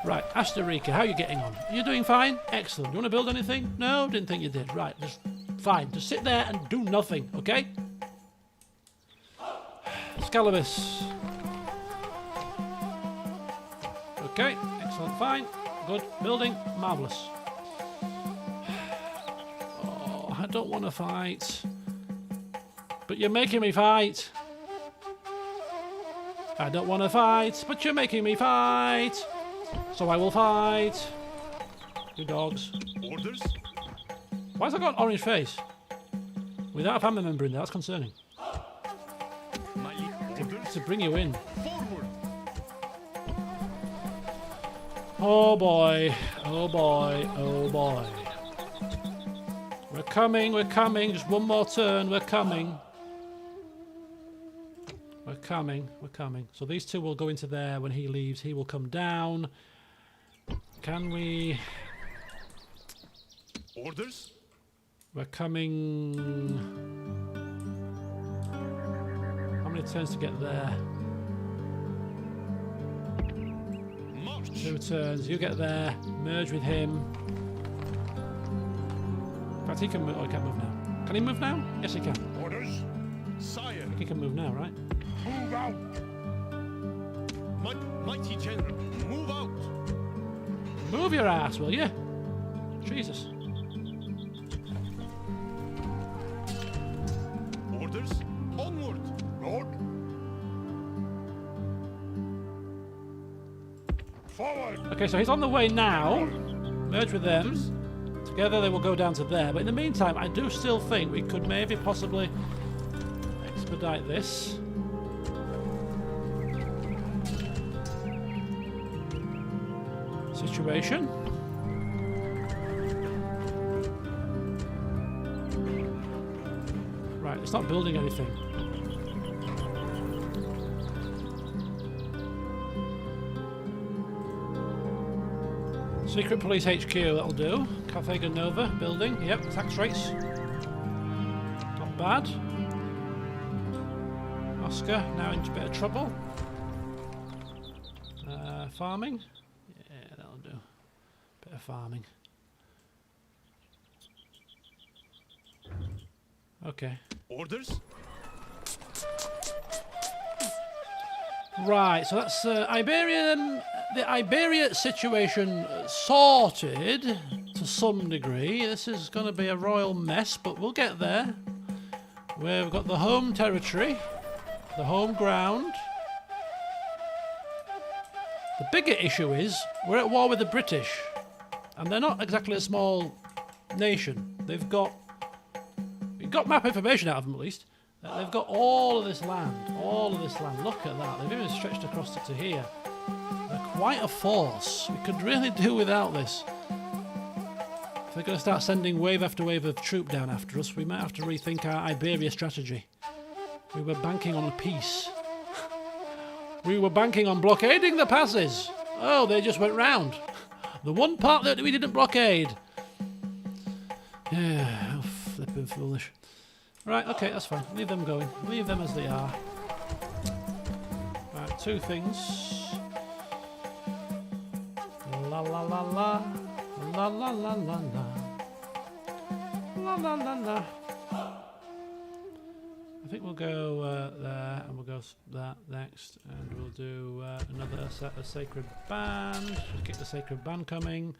Right, Asterica, how are you getting on? You're doing fine? Excellent. You want to build anything? No, didn't think you did. Right, just fine. Just sit there and do nothing, okay? Scalabus. Okay, excellent, fine. Good. Building, marvellous. Oh, I don't want to fight. But you're making me fight. I don't want to fight, but you're making me fight. So I will fight. You dogs. Orders? Why has I got an orange face? Without a family member in there, that's concerning. My orders? To bring you in. Forward! Oh boy, oh boy, oh boy. We're coming, just one more turn, we're coming. We're coming, we're coming. So these two will go into there. When he leaves, he will come down. Can we... Orders? We're coming... How many turns to get there? March! 2 turns. You get there. Merge with him. In fact, he can move. Oh, he can't move now. Can he move now? Yes, he can. Orders? Sire! I think he can move now, right? Move out! Mighty General, move out! Move your ass, will you? Jesus. Orders? Onward! Lord! Forward! Okay, so he's on the way now. Merge with them. Together they will go down to there. But in the meantime, I do still think we could maybe possibly expedite this. Situation. Right, it's not building anything. Secret Police HQ, that'll do. Carthage Nova building, yep, tax rates. Not bad. Oscar, now into a bit of trouble. Farming. Yeah, that'll do. Bit of farming. Okay. Orders? Right, so that's Iberian. The Iberia situation sorted to some degree. This is going to be a royal mess, but we'll get there. We've got the home territory, the home ground. The bigger issue is we're at war with the British, and they're not exactly a small nation. We got map information out of them at least. They've got all of this land, Look at that. They've even stretched across it to here. They're quite a force. We could really do without this. If they're going to start sending wave after wave of troop down after us, we might have to rethink our Iberia strategy. We were banking on a peace. We were banking on blockading the passes. Oh, they just went round. The one part that we didn't blockade. Yeah, flipping foolish. Right, okay, that's fine. Leave them going. Leave them as they are. Right, 2 things. La la la la. La la la la la. La la la la. I think we'll go there, and we'll go that next, and we'll do another set of Sacred Band. Just get the Sacred Band coming.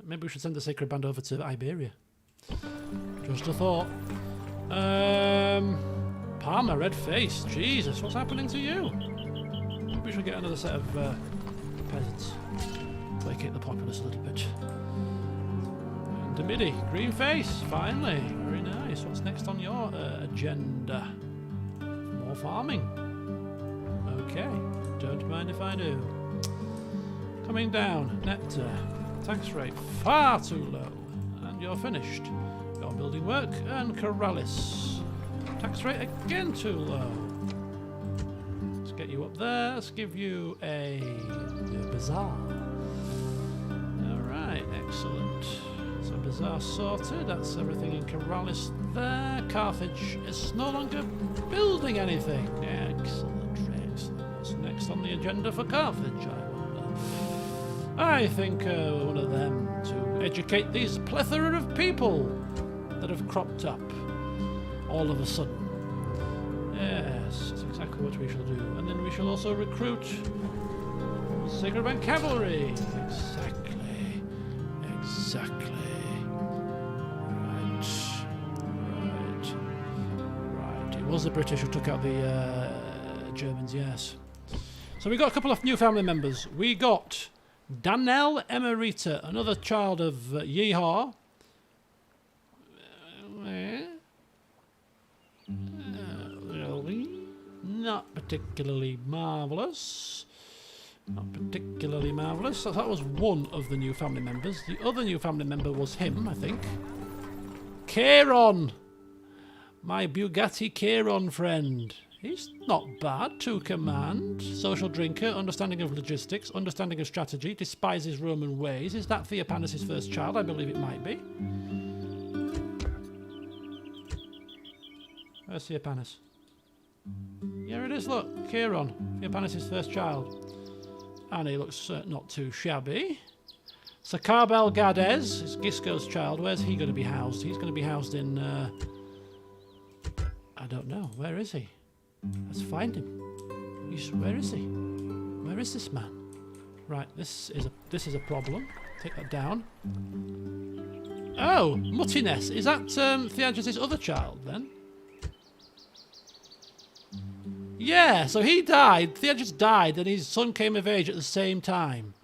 Maybe we should send the Sacred Band over to Iberia. Just a thought. Palmer, red face. Jesus, what's happening to you? Maybe we should get another set of peasants. Placate the populace a little bit. And Demidi, green face, finally. Very nice. What's next on your agenda? More farming. Okay, don't mind if I do. Coming down, Nectar. Tax rate far too low. And you're finished. Your building work and Corrales. Tax rate again too low. It's get you up there. Let's give you a bazaar. Alright, excellent. So bazaar sorted. That's everything in Keralis there. Carthage is no longer building anything. Excellent, excellent. What's next on the agenda for Carthage, I wonder? I think one of them to educate these plethora of people that have cropped up all of a sudden. Yes, that's exactly what we shall do. And then we shall also recruit Sacred Bank Cavalry. Exactly. Exactly. Right. It was the British who took out the Germans, yes. So we got a couple of new family members. We got Danelle Emerita, another child of Yeehaw. Not particularly marvellous. Not particularly marvellous. So that was one of the new family members. The other new family member was him, I think. Kieron! My Bugatti Kieron friend. He's not bad to command. Social drinker, understanding of logistics, understanding of strategy, despises Roman ways. Is that Theopanis' first child? I believe it might be. Where's Theopanis? Here it is, look. Kieron, Theopanis' first child. And he looks not too shabby. Sakarbel Gades is Gisgo's child. Where's he going to be housed? He's going to be housed in... I don't know. Where is he? Let's find him. Where is he? Where is this man? Right, this is a problem. Take that down. Oh, Muttines. Is that Theages' other child then? Yeah, so he died. Theages died, and his son came of age at the same time.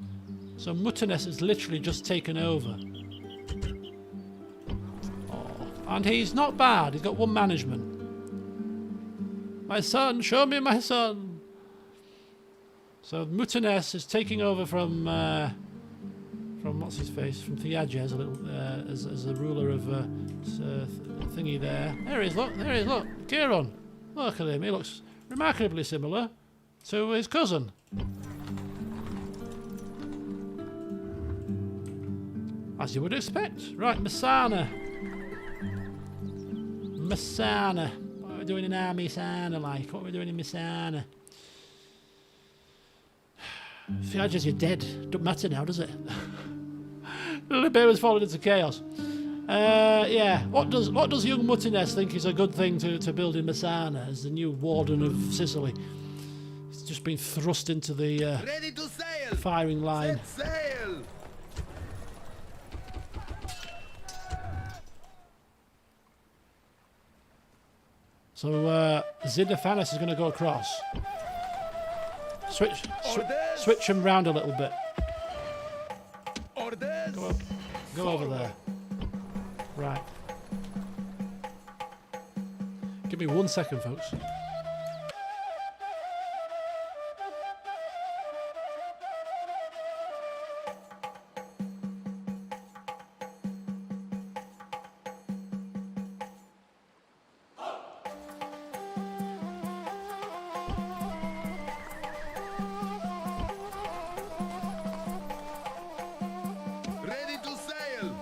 So Muttines has literally just taken over. Oh, and he's not bad. He's got one management. My son, show me my son. So Muttines is taking over from what's his face, from Theages, a little as the ruler of thingy there. There he is. Look, there he is. Look, Kieron. Look at him. He looks remarkably similar to his cousin. As you would expect. Right, Messana. What are we doing in our Messana like? What are we doing in Messana? Theages, you're dead. Don't matter now, does it? The bit was falling into chaos. Yeah. What does young Muttines think is a good thing to build in Messana as the new warden of Sicily? He's just been thrust into the Ready to sail. firing line. Set sail. So Xenophanes is going to go across. Switch him round a little bit. Orders. Go over there. Right. Give me 1 second, folks. Ready to sail.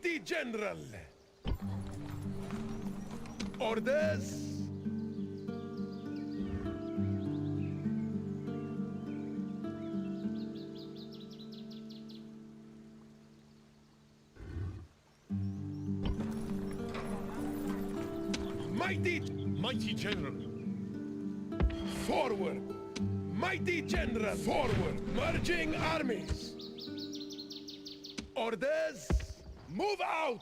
Mighty General. Orders. Mighty General. Forward. Mighty General. Forward. Merging armies. Orders. Move out.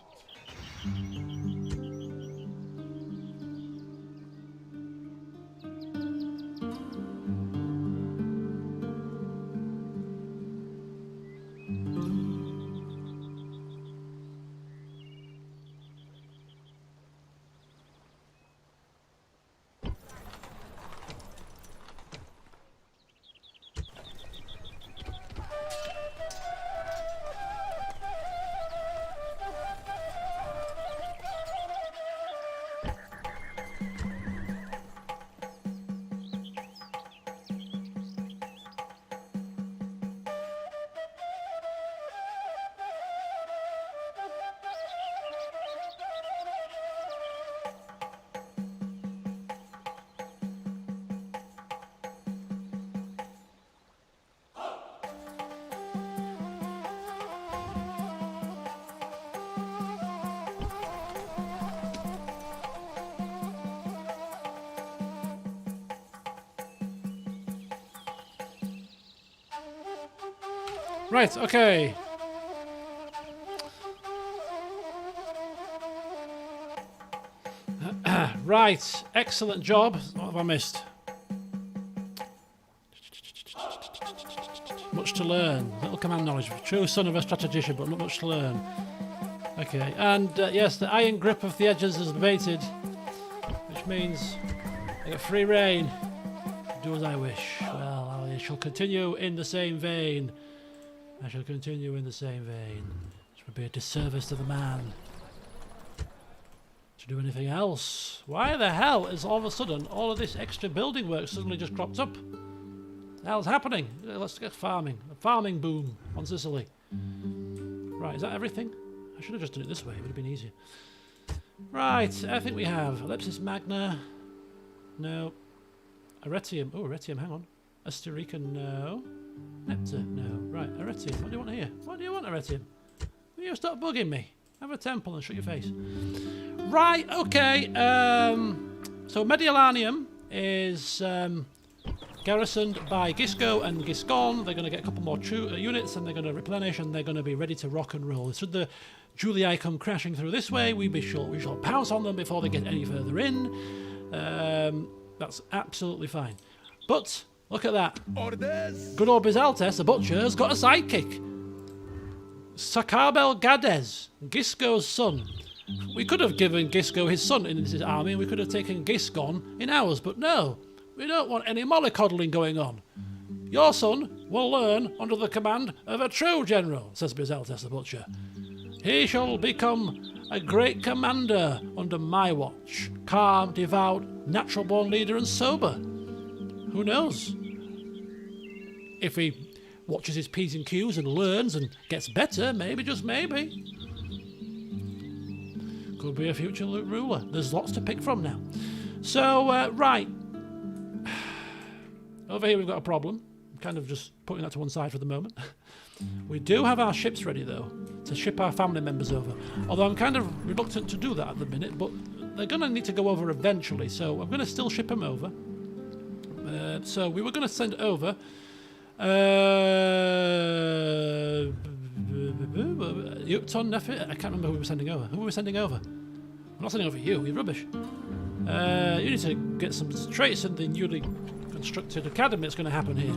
Right, okay. Right, excellent job. What have I missed? Much to learn. Little command knowledge. True son of a strategician, but not much to learn. Okay, and yes, the iron grip of the edges is abated, which means I get free reign. Do as I wish. Well, I shall continue in the same vein. I shall continue in the same vein. This would be a disservice to the man to do anything else. Why the hell is all of a sudden all of this extra building work suddenly just cropped up? What the hell's happening? Let's get farming. A farming boom on Sicily. Right, is that everything? I should have just done it this way, it would have been easier. Right, I think we have Ellipsis Magna. No. Arretium. Oh, Arretium, hang on. Astarica, no. Nepta, no. Right, Arretium. What do you want here? What do you want, Arretium? Will you stop bugging me? Have a temple and shut your face. Right, okay. So Mediolanium is garrisoned by Gisgo and Gisgon. They're going to get a couple more units and they're going to replenish and they're going to be ready to rock and roll. Should the Julii come crashing through this way, we shall pounce on them before they get any further in. That's absolutely fine. But look at that. Orders. Good old Bisaltes, the butcher, has got a sidekick. Sakabel Gades, Gisgo's son. We could have given Gisgo his son in his army and we could have taken Gisgon in ours, but no. We don't want any mollycoddling going on. Your son will learn under the command of a true general, says Bisaltes the butcher. He shall become a great commander under my watch. Calm, devout, natural-born leader and sober. Who knows? If he watches his P's and Q's and learns and gets better, maybe, just maybe. Could be a future ruler. There's lots to pick from now. So, right. Over here we've got a problem. I'm kind of just putting that to one side for the moment. We do have our ships ready, though, to ship our family members over. Although I'm kind of reluctant to do that at the minute, but they're going to need to go over eventually, so I'm going to still ship them over. So we were going to send over... Yukton Nefi? I can't remember who we were sending over. Who were we sending over? I'm not sending over you, you're rubbish. You need to get some traits in the newly constructed academy that's going to happen here.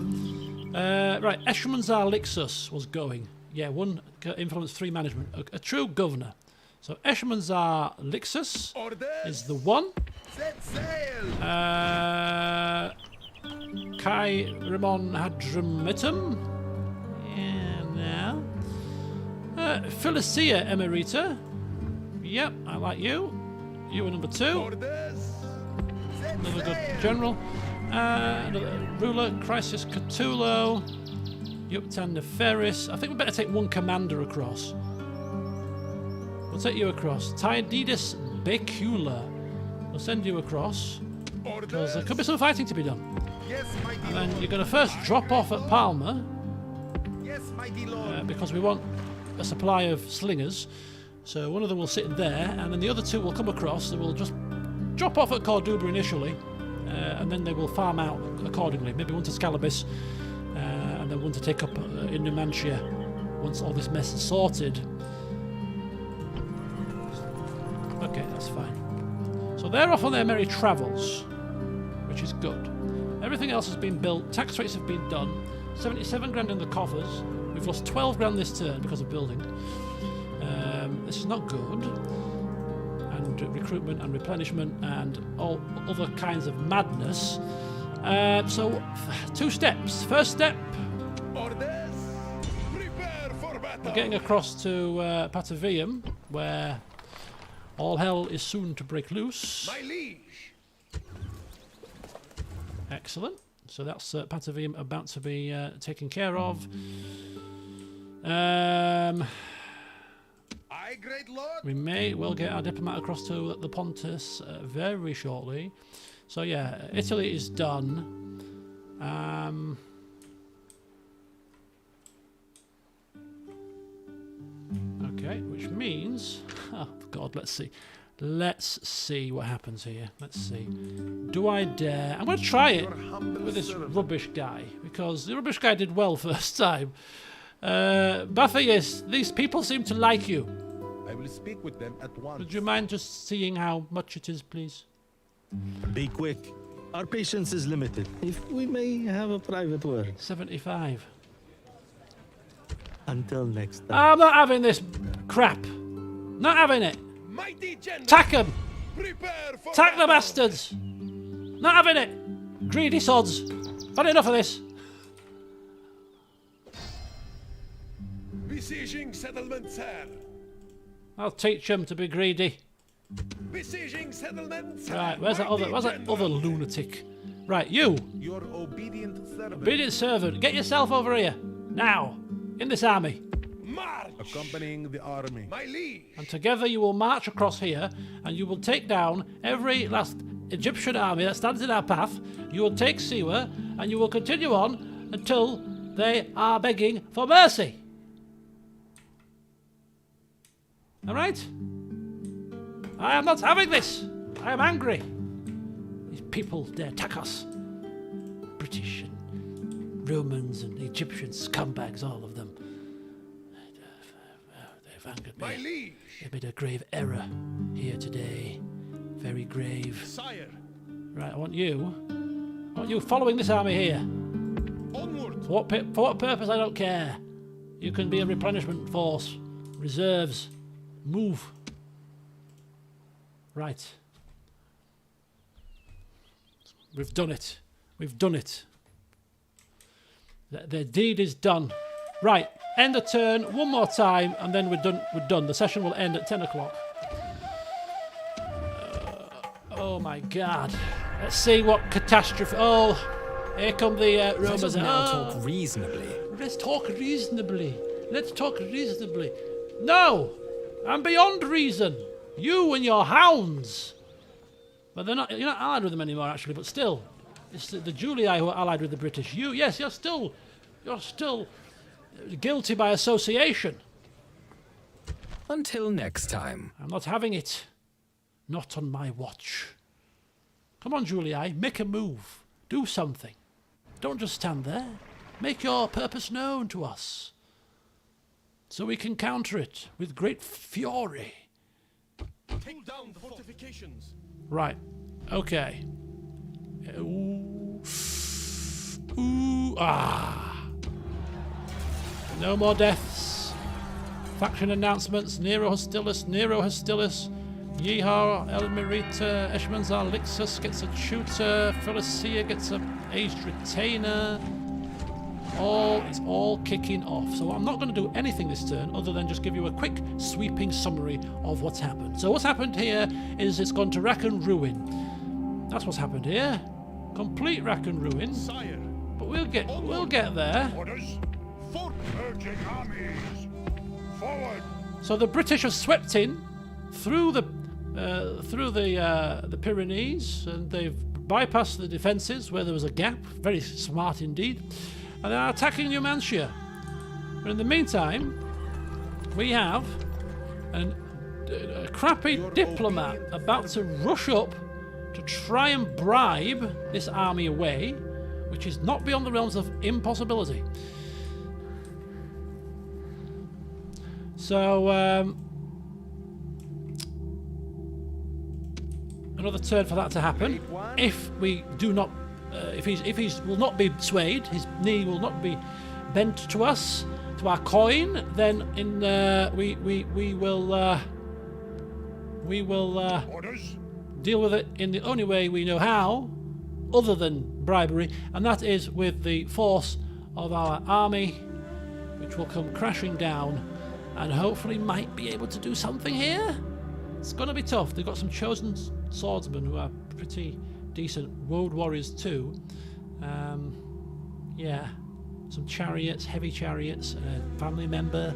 Right, Eshmanzar Lixus was going. Yeah, 1 influence, 3 management. A true governor. So Eshmanzar Lixus is the one. Set sail. Kai Ramon Hadramitum. Yeah, now. Felicia Emerita. Yep, I like you. You are number 2. Orders. Another good general. Another ruler, Crisis Catulo. Yuptan Neferis. I think we better take 1 commander across. set you across. Tididus Bacula. We'll send you across. Because there could be some fighting to be done. Yes, mighty And then lord. you're going to first drop off at Palma. Yes, mighty lord. Because we want a supply of slingers. So one of them will sit in there, and then the other two will come across. They will just drop off at Corduba initially, and then they will farm out accordingly. Maybe one to Scalabus, and then one to take up in Numantia once all this mess is sorted. Okay, that's fine. So they're off on their merry travels, which is good. Everything else has been built. Tax rates have been done. 77 grand in the coffers. We've lost 12 grand this turn because of building. This is not good. And recruitment and replenishment and all other kinds of madness. So, 2 steps. First step, Orders. Prepare for battle. we're getting across to Patavium, where all hell is soon to break loose. My liege. Excellent. So that's Patavium about to be taken care of. Aye, great lord. We may well get our diplomat across to the Pontus very shortly. So yeah, Italy is done. Okay, which means, oh God, let's see. Let's see what happens here. Let's see. Do I dare? I'm going to try it with this rubbish guy, because the rubbish guy did well first time. Bathius, these people seem to like you. I will speak with them at once. Would you mind just seeing how much it is, please? Be quick. Our patience is limited. If we may have a private word. 75. Until next time. I'm not having this crap. Not having it. Mighty general. Tack them. Prepare for Tack the battle. bastards. Not having it. Greedy sods. Had enough of this. Besieging settlement, sir. I'll teach them to be greedy. Besieging settlement, sir. Right, where's that Mighty other general. lunatic? Right, you. Your obedient servant. Obedient servant. Get yourself over here. Now. In this army. March. Accompanying the army. My liege. And together you will march across here, and you will take down every last Egyptian army that stands in our path. You will take Siwa, and you will continue on until they are begging for mercy. All right? I am not having this. I am angry. These people dare attack us. British and Romans and Egyptian scumbags, all of them. They've angered me. My liege. They made a grave error here today. Very grave. Sire. Right, I want you following this army here. Onward. For what purpose, I don't care. You can be a replenishment force. Reserves. Move. Right. We've done it. We've done it. The deed is done. Right. End the turn one more time, and then we're done. We're done. The session will end at 10 o'clock. Oh my God. Let's see what catastrophe. Oh, here come the Let Romans. us now Oh. talk reasonably. Let's talk reasonably. Let's talk reasonably. No! I'm beyond reason. You and your hounds. But you're not allied with them anymore, actually, but still. It's the Julii who are allied with the British. Yes, you're still guilty by association. Until next time. I'm not having it. Not on my watch. Come on, Julii, make a move. Do something. Don't just stand there. Make your purpose known to us, so we can counter it with great fury. Take down the fortifications. Right. Okay. Ooh. Ooh. Ah. No more deaths. Faction announcements. Nero Hostilis. Yeehaw, Elmerita, Eshmanzar Lixus gets a tutor, Felicia gets a aged retainer. It's all kicking off. So I'm not going to do anything this turn other than just give you a quick sweeping summary of what's happened. So what's happened here is it's gone to rack and ruin. That's what's happened here. Complete rack and ruin. Sire. But we'll get there. Orders. For urging armies. Forward. So the British have swept in. through the Pyrenees, and they've bypassed the defences where there was a gap. Very smart indeed, and they are attacking Numancia. But in the meantime, we have a crappy diplomat about to rush up to try and bribe this army away, which is not beyond the realms of impossibility. So another turn for that to happen. If we do not, if he's will not be swayed, his knee will not be bent to us, to our coin, then we will Orders. deal with it in the only way we know how, other than bribery, and that is with the force of our army, which will come crashing down, and hopefully might be able to do something here. It's going to be tough. They've got some chosen swordsmen who are pretty decent, road warriors too. Yeah, some chariots, heavy chariots, family member.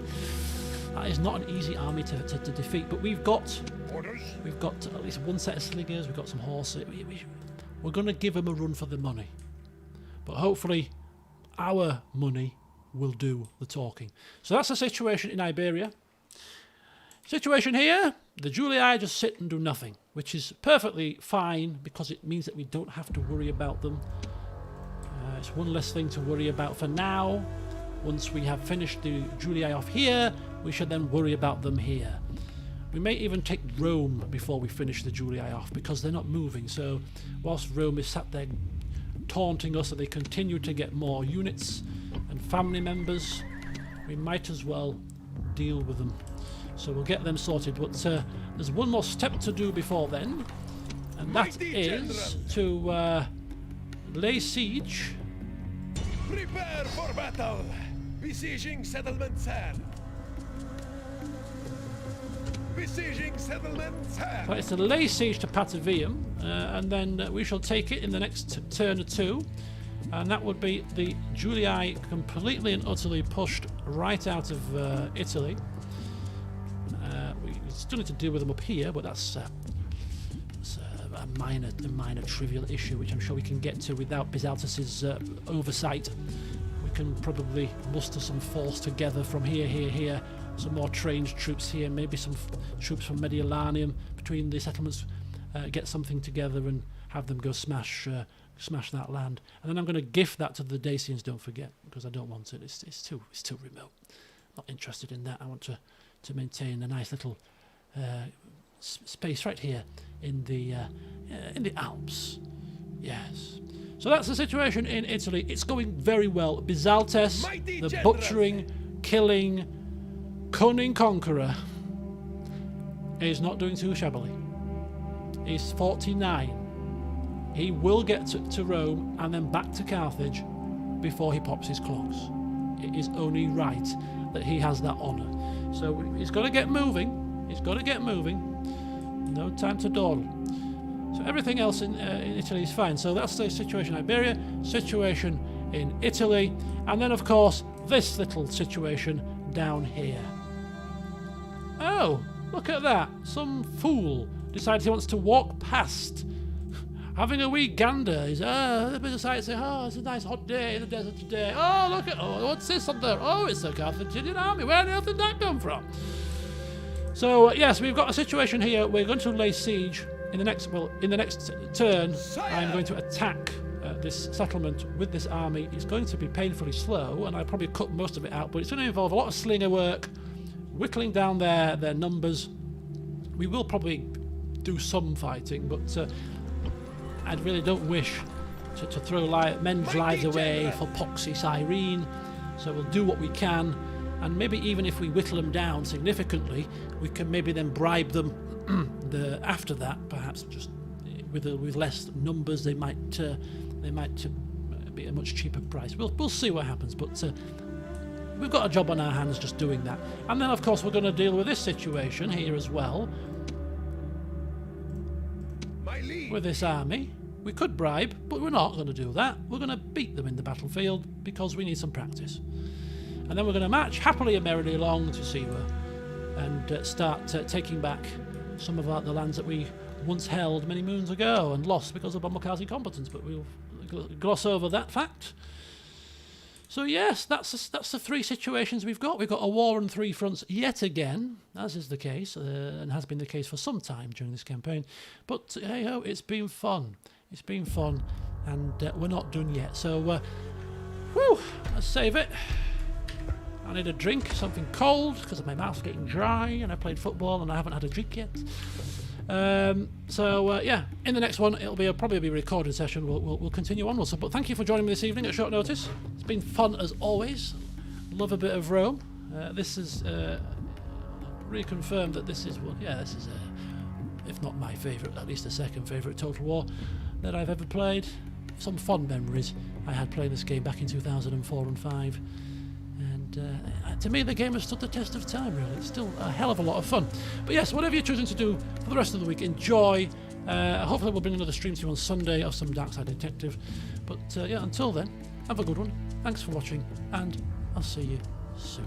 That is not an easy army to defeat, but we've got at least one set of slingers, we've got some horses. We're going to give them a run for the money. But hopefully our money will do the talking. So that's the situation in Iberia. Situation here, the Julii just sit and do nothing, which is perfectly fine because it means that we don't have to worry about them. It's one less thing to worry about for now. Once we have finished the Julii off here, we should then worry about them here. We may even take Rome before we finish the Julii off because they're not moving. So whilst Rome is sat there taunting us and they continue to get more units and family members, we might as well deal with them. So we'll get them sorted. But there's one more step to do before then, and that is to lay siege. Prepare for battle. Besieging settlement, sir. Besieging settlement, sir. But it's to lay siege to Patavium, and then we shall take it in the next turn or two. And that would be the Julii completely and utterly pushed right out of Italy. We still need to deal with them up here, but that's a minor trivial issue, which I'm sure we can get to without Bisaltes' oversight. We can probably muster some force together from here, some more trained troops here, maybe some troops from Mediolanum between the settlements, get something together and have them go smash that land. And then I'm going to gift that to the Dacians, don't forget, because I don't want it. It's too remote. Not interested in that. I want to maintain a nice little space right here in the Alps. Yes. So that's the situation in Italy. It's going very well. Bisaltes, the butchering, killing, cunning conqueror, is not doing too shabbily. He's 49. He will get to Rome and then back to Carthage before he pops his clogs. It is only right that he has that honour. So he's got to get moving. He's got to get moving. No time to dawdle. So everything else in Italy is fine. So that's the situation in Iberia, situation in Italy, and then of course this little situation down here. Oh, look at that. Some fool decides he wants to walk past, having a wee gander. He's decides to say, oh, it's a nice hot day in the desert today. Oh, look at, oh, what's this on there? Oh, it's the Carthaginian army. Where the hell did that come from? So yes, we've got a situation here. We're going to lay siege in the next turn. I'm going to attack this settlement with this army. It's going to be painfully slow, and I'll probably cut most of it out, but it's going to involve a lot of slinger work, whittling down their numbers. We will probably do some fighting, but I really don't wish to throw men's lives away for Poxy Cyrene, so we'll do what we can, and maybe even if we whittle them down significantly, we can maybe then bribe them after that, perhaps just with less numbers. They might be a much cheaper price. We'll see what happens, but we've got a job on our hands just doing that. And then of course we're going to deal with this situation here as well. With this army, we could bribe, but we're not going to do that. We're going to beat them in the battlefield because we need some practice. And then we're going to march happily and merrily along to Siwa and start taking back some of the lands that we once held many moons ago and lost because of Bombarkar's incompetence, but we'll gloss over that fact. So yes, that's the three situations we've got. We've got a war on three fronts yet again, as is the case, and has been the case for some time during this campaign. But hey-ho, it's been fun. It's been fun, and we're not done yet. So, whew, let's save it. I need a drink, something cold, because my mouth's getting dry, and I played football and I haven't had a drink yet. Yeah, in the next one, it'll probably be a recorded session. We'll continue onwards. But thank you for joining me this evening at short notice. It's been fun as always. Love a bit of Rome. This is reconfirmed that this is if not my favourite, at least the second favourite Total War that I've ever played. Some fond memories I had playing this game back in 2004 and 5. And to me, the game has stood the test of time, really. It's still a hell of a lot of fun. But yes, whatever you're choosing to do for the rest of the week, enjoy. Hopefully we'll bring another stream to you on Sunday of some Darkside Detective. But yeah, until then, have a good one. Thanks for watching, and I'll see you soon.